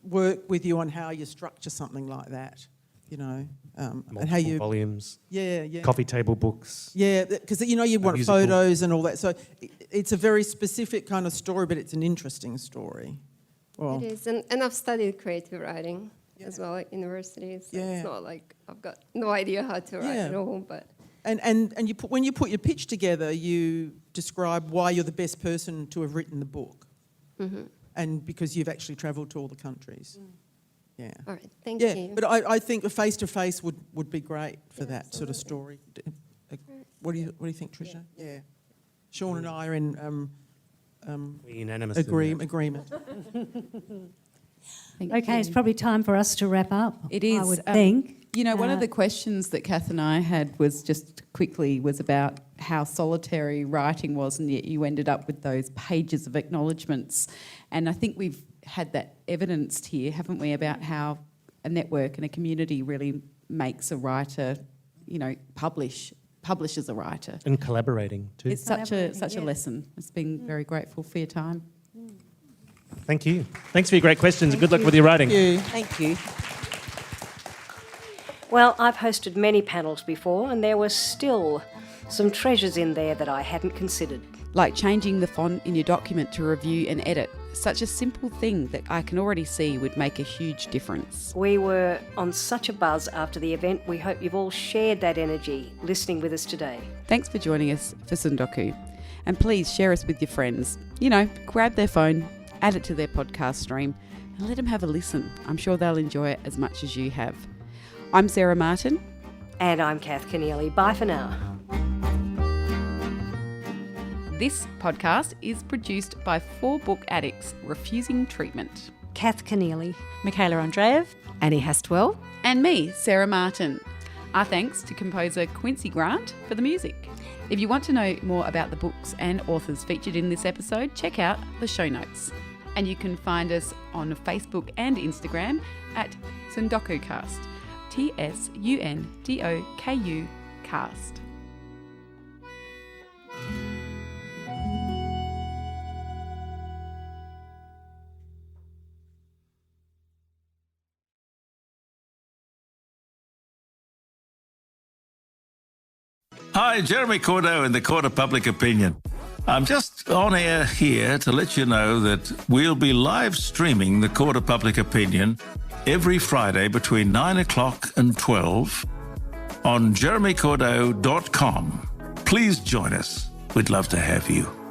work with you on how you structure something like that, you know. And how you volumes. Yeah. Coffee table books. Yeah, because you want photos and all that. So it's a very specific kind of story, but it's an interesting story. Well, it is, and I've studied creative writing as well at university. So it's not like I've got no idea how to write at all, but. And when you put your pitch together, you describe why you're the best person to have written the book, and because you've actually travelled to all the countries. Yeah. All right. Thank you. Yeah, but I think a face-to-face would be great for that sort of story. What do you think, Tricia? Yeah. Sean and I are in unanimous agreement. Okay, it's probably time for us to wrap up. It is. I would think. You know, one of the questions that Cath and I had was about how solitary writing was, and yet you ended up with those pages of acknowledgements. And I think we've had that evidenced here, haven't we, about how a network and a community really makes a writer, you know, publish as a writer. And collaborating too. It's such a lesson. It's been very grateful for your time. Thank you. Thanks for your great questions. Good luck with your writing. Thank you. Well, I've hosted many panels before, and there were still some treasures in there that I hadn't considered. Like changing the font in your document to review and edit. Such a simple thing that I can already see would make a huge difference. We were on such a buzz after the event. We hope you've all shared that energy listening with us today. Thanks for joining us for Tsundoku. And please share us with your friends. You know, grab their phone, add it to their podcast stream, and let them have a listen. I'm sure they'll enjoy it as much as you have. I'm Sarah Martin. And I'm Cath Kenneally. Bye for now. This podcast is produced by 4 book addicts refusing treatment. Cath Kenneally, Michaela Andreev, Annie Hastwell, and me, Sarah Martin. Our thanks to composer Quincy Grant for the music. If you want to know more about the books and authors featured in this episode, check out the show notes. And you can find us on Facebook and Instagram at Tsundoku Cast. TSUNDOKU Cast. Hi, Jeremy Cordeaux in the Court of Public Opinion. I'm just on air here to let you know that we'll be live streaming the Court of Public Opinion every Friday between 9 o'clock and 12 on jeremycordeaux.com. Please join us. We'd love to have you.